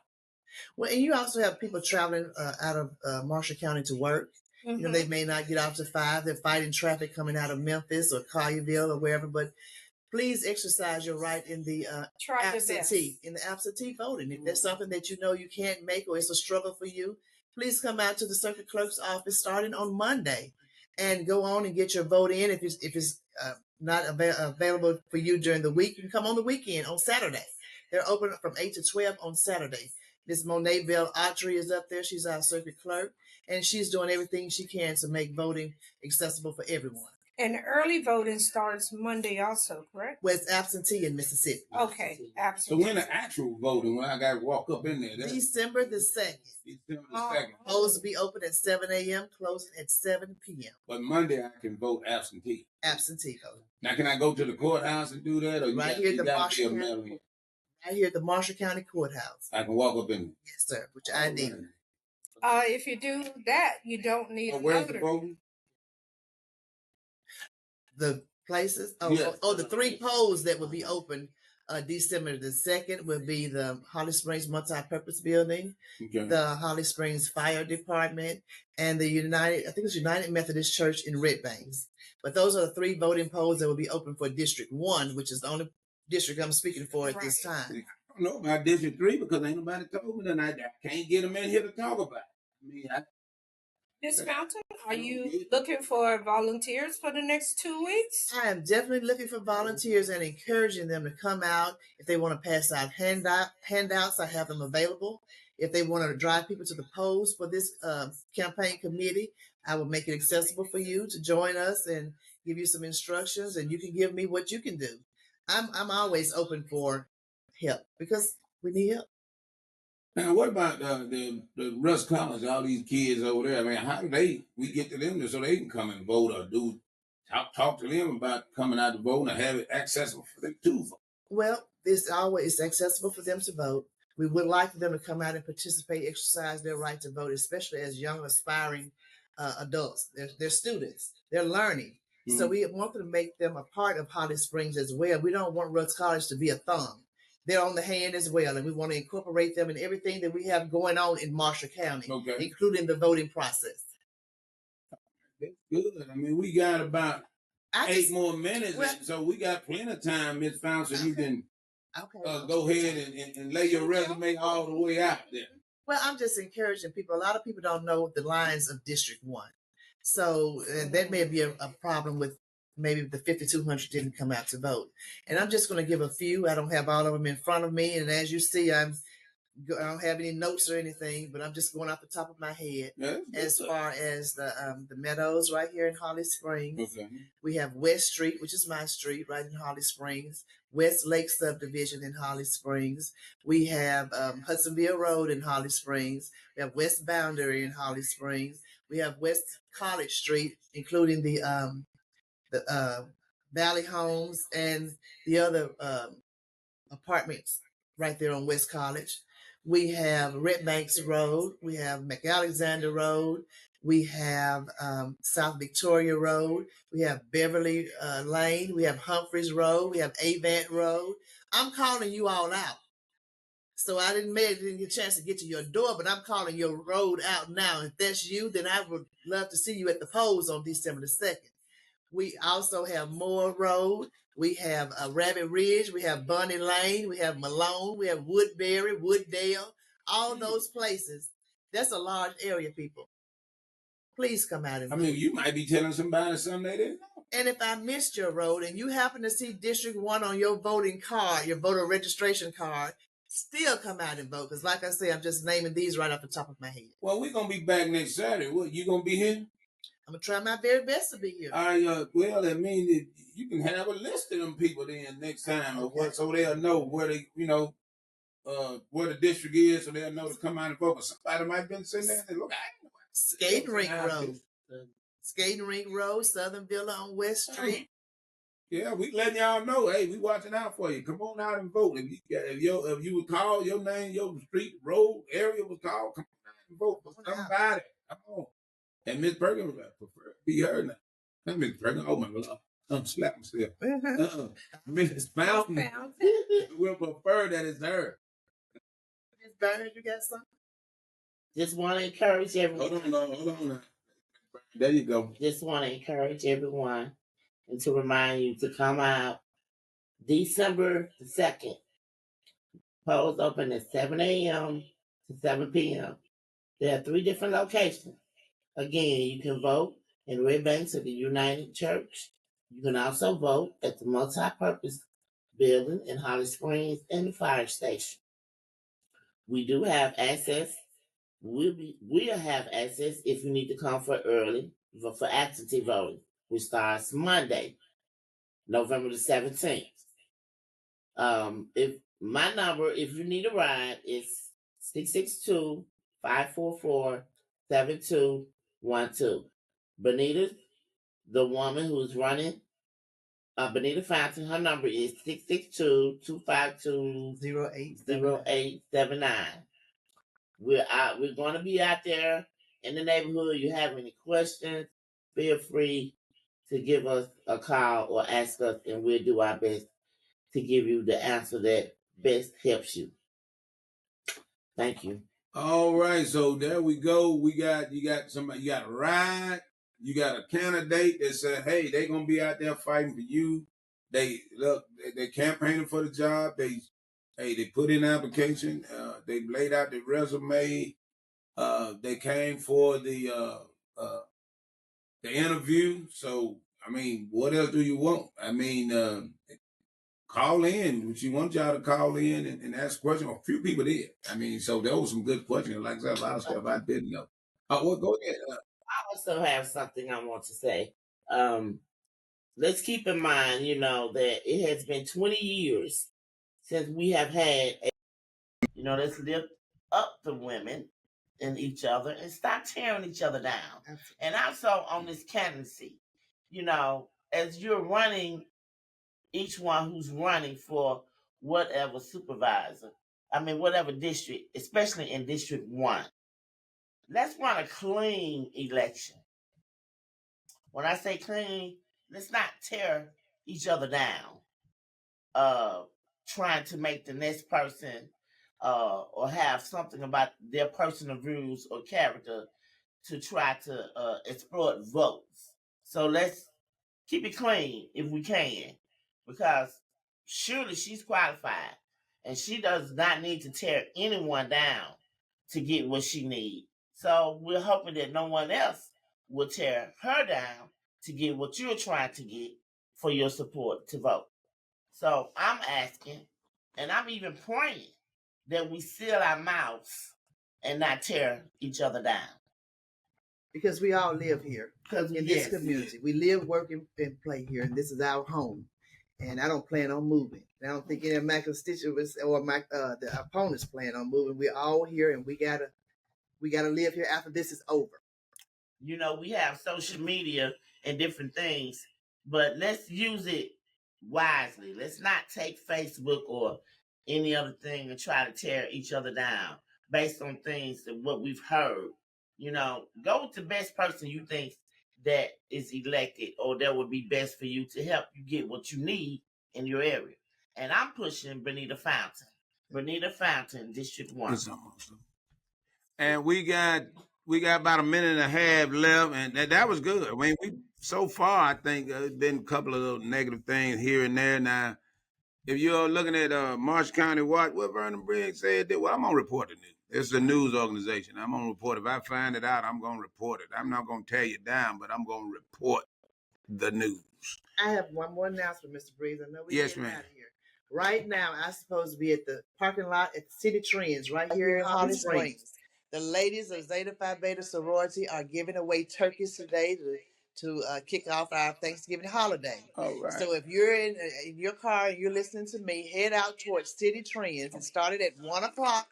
Well, and you also have people traveling out of Marshall County to work. Mm-hmm. They may not get off to 5. They're fighting traffic coming out of Memphis or Collierville or wherever. But please exercise your right in the absentee voting. If there's something that you can't make or it's a struggle for you, please come out to the circuit clerk's office starting on Monday and go on and get your vote in. If it's not available for you during the week, you can come on the weekend on Saturday. They're open from 8 to 12 on Saturday. Ms. Monet Bell Autry is up there. She's our circuit clerk, and she's doing everything she can to make voting accessible for everyone. And early voting starts Monday also, correct? Well, it's absentee in Mississippi. Okay, absentee. So when the actual voting, when I got to walk up in there? December the 2nd. December the 2nd. Polls will be open at 7 a.m., closing at 7 p.m. But Monday I can vote absentee. Absentee voting. Now, can I go to the courthouse and do that? Or right here at the Marshall County Courthouse. I can walk up in there? Yes, sir, which I did. If you do that, you don't need a where's voter. The voting? The places? The 3 polls that will be open December the 2nd will be the Holly Springs Multi-Purpose Building, the Holly Springs Fire Department, and the United Methodist Church in Red Banks. But those are the 3 voting polls that will be open for District 1, which is the only district I'm speaking for at this time. I don't know about District 3 because ain't nobody told me tonight. I can't get them in here to talk about it. I mean, Miss Fountain, are you looking for volunteers for the next 2 weeks? I am definitely looking for volunteers and encouraging them to come out. If they want to pass out handouts, I have them available. If they want to drive people to the polls for this campaign committee, I will make it accessible for you to join us and give you some instructions, and you can give me what you can do. I'm always open for help because we need help. Now, what about the Russ College, all these kids over there? I mean, how do we get to them so they can come and vote or talk to them about coming out to vote and have it accessible for them to vote? Well, it's always accessible for them to vote. We would like for them to come out and participate, exercise their right to vote, especially as young, aspiring adults. They're students. They're learning. Mm-hmm. So we want to make them a part of Holly Springs as well. We don't want Russ College to be a thumb. They're on the hand as well, and we want to incorporate them in everything that we have going on in Marshall County, including the voting process. That's good. I mean, we got about 8 more minutes, so we got plenty of time, Ms. Fountain, so you can go ahead and lay your resume all the way out there. Well, I'm just encouraging people. A lot of people don't know the lines of District 1. So that may be a problem with maybe the 5,200 didn't come out to vote. And I'm just going to give a few. I don't have all of them in front of me. And as you see, I don't have any notes or anything, but I'm just going off the top of my head. As far as the Meadows right here in Holly Springs. Okay. We have West Street, which is my street right in Holly Springs. West Lake Subdivision in Holly Springs. We have Hudsonville Road in Holly Springs. We have West Boundary in Holly Springs. We have West College Street, including the Valley Homes and the other apartments right there on West College. We have Red Banks Road. We have McAlexander Road. We have South Victoria Road. We have Beverly Lane. We have Humphreys Road. We have Avant Road. I'm calling you all out. So I didn't get a chance to get to your door, but I'm calling your road out now. If that's you, then I would love to see you at the polls on December the 2nd. We also have Moore Road. We have Rabbit Ridge. We have Bunny Lane. We have Malone. We have Woodbury, Wooddale. All those places. That's a large area, people. Please come out and vote. I mean, you might be telling somebody something they didn't know. And if I missed your road and you happen to see District 1 on your voting card, your voter registration card, still come out and vote. Because like I say, I'm just naming these right off the top of my head. Well, we're going to be back next Saturday. What, you going to be here? I'm going to try my very best to be here. Well, I mean, you can have a list of them people then next time, or what, so they'll know where they, where the district is, so they'll know to come out and vote. But somebody might have been sitting there and look, I know. Skating Rink Road. Skating Rink Road, Southern Villa on West Street. Yeah, we letting y'all know, hey, we watching out for you. Come on out and vote. If you would call your name, your street, road, area was called, come on out and vote for somebody. Come on. And Miss Perkins would prefer to be her now. Not Miss Perkins. Oh my God. I'm slapping myself. Mrs. Fountain will prefer that it's her. Miss Bernard, you got something? Just want to encourage everyone. Hold on. There you go. Just want to encourage everyone and to remind you to come out December the 2nd. Polls open at 7 a.m. to 7 p.m. There are 3 different locations. Again, you can vote in Red Banks at the United Church. You can also vote at the multi-purpose building in Holly Springs and the fire station. We do have access. We'll have access if you need to come for early for absentee voting, which starts Monday, November the 17th. If my number, if you need a ride, is 662-544-7212. Benita, the woman who's running, Benita Fountain, her number is 662-252-0879. We're going to be out there in the neighborhood. You have any questions, feel free to give us a call or ask us, and we'll do our best to give you the answer that best helps you. Thank you. All right, so there we go. You got somebody, you got a ride, you got a candidate that said, hey, they're gonna be out there fighting for you. They campaigning for the job. They put in an application, they laid out their resume, they came for the the interview. So, I mean, what else do you want? I mean, call in. She wants y'all to call in and ask questions. A few people did. I mean, so there was some good questions. Like I said, a lot of stuff I didn't know. Well, go ahead. I also have something I want to say. Let's keep in mind, that it has been 20 years since we have had let's lift up the women and each other and stop tearing each other down. Absolutely. And also on this candidacy, as you're running, each one who's running for whatever supervisor, whatever district, especially in District 1, let's run a clean election. When I say clean, let's not tear each other down, trying to make the next person or have something about their personal views or character to try to exploit votes. So let's keep it clean if we can, because surely she's qualified and she does not need to tear anyone down to get what she needs. So we're hoping that no one else will tear her down to get what you're trying to get for your support to vote. So I'm asking, and I'm even praying, that we seal our mouths and not tear each other down. Because we all live here in this community. We live, work, and play here, and this is our home. And I don't plan on moving. I don't think any of my constituents or the opponents plan on moving. We're all here, and we gotta live here after this is over. We have social media and different things, but let's use it wisely. Let's not take Facebook or any other thing and try to tear each other down based on things that what we've heard. Go with the best person you think that is elected or that would be best for you to help you get what you need in your area. And I'm pushing Bonita Fountain, District 1. It's awesome. And we got about a minute and a half left, and that was good. I mean, so far, I think there's been a couple of little negative things here and there. Now, if you're looking at Marshall County Watch, what Vernon Briggs said, well, I'm going to report the news. It's a news organization. I'm going to report it. If I find it out, I'm going to report it. I'm not going to tear you down, but I'm going to report the news. I have one more announcement, Mr. Briggs. I know we're yes, getting out of here. Right now, I'm supposed to be at the parking lot at City Trends right here in Holly Springs. The ladies of Zeta Phi Beta sorority are giving away turkeys today to kick off our Thanksgiving holiday. All right. So if you're in your car and you're listening to me, head out towards City Trends. It started at 1:00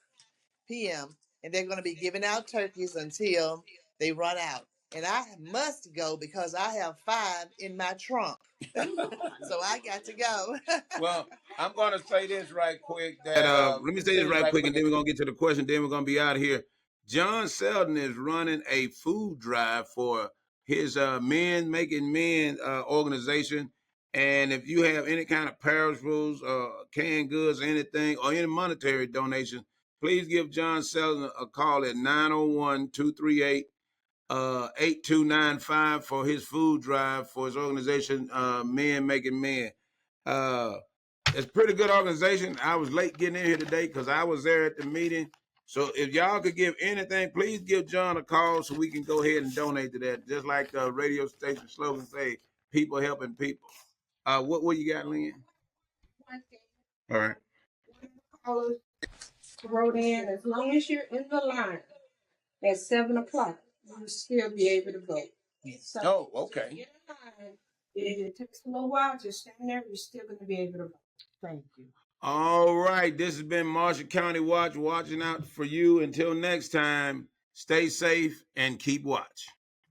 p.m. and they're going to be giving out turkeys until they run out. And I must go because I have 5 in my trunk. So I got to go. Well, I'm going to say this right quick. Let me say this right quick, and then we're going to get to the question. Then we're going to be out of here. John Selden is running a food drive for his Men Making Men organization. And if you have any kind of perishables, canned goods, anything, or any monetary donation, please give John Selden a call at 901-238-8295 for his food drive for his organization, Men Making Men. It's a pretty good organization. I was late getting in here today because I was there at the meeting. So if y'all could give anything, please give John a call so we can go ahead and donate to that. Just like the radio station slogan say, people helping people. What you got, Lynn? All right. Callers wrote in, as long as you're in the line at 7:00, you'll still be able to vote. So okay. Get in line. If it takes a little while, just stand there. You're still going to be able to vote. Thank you. All right. This has been Marshall County Watch, watching out for you. Until next time, stay safe and keep watch.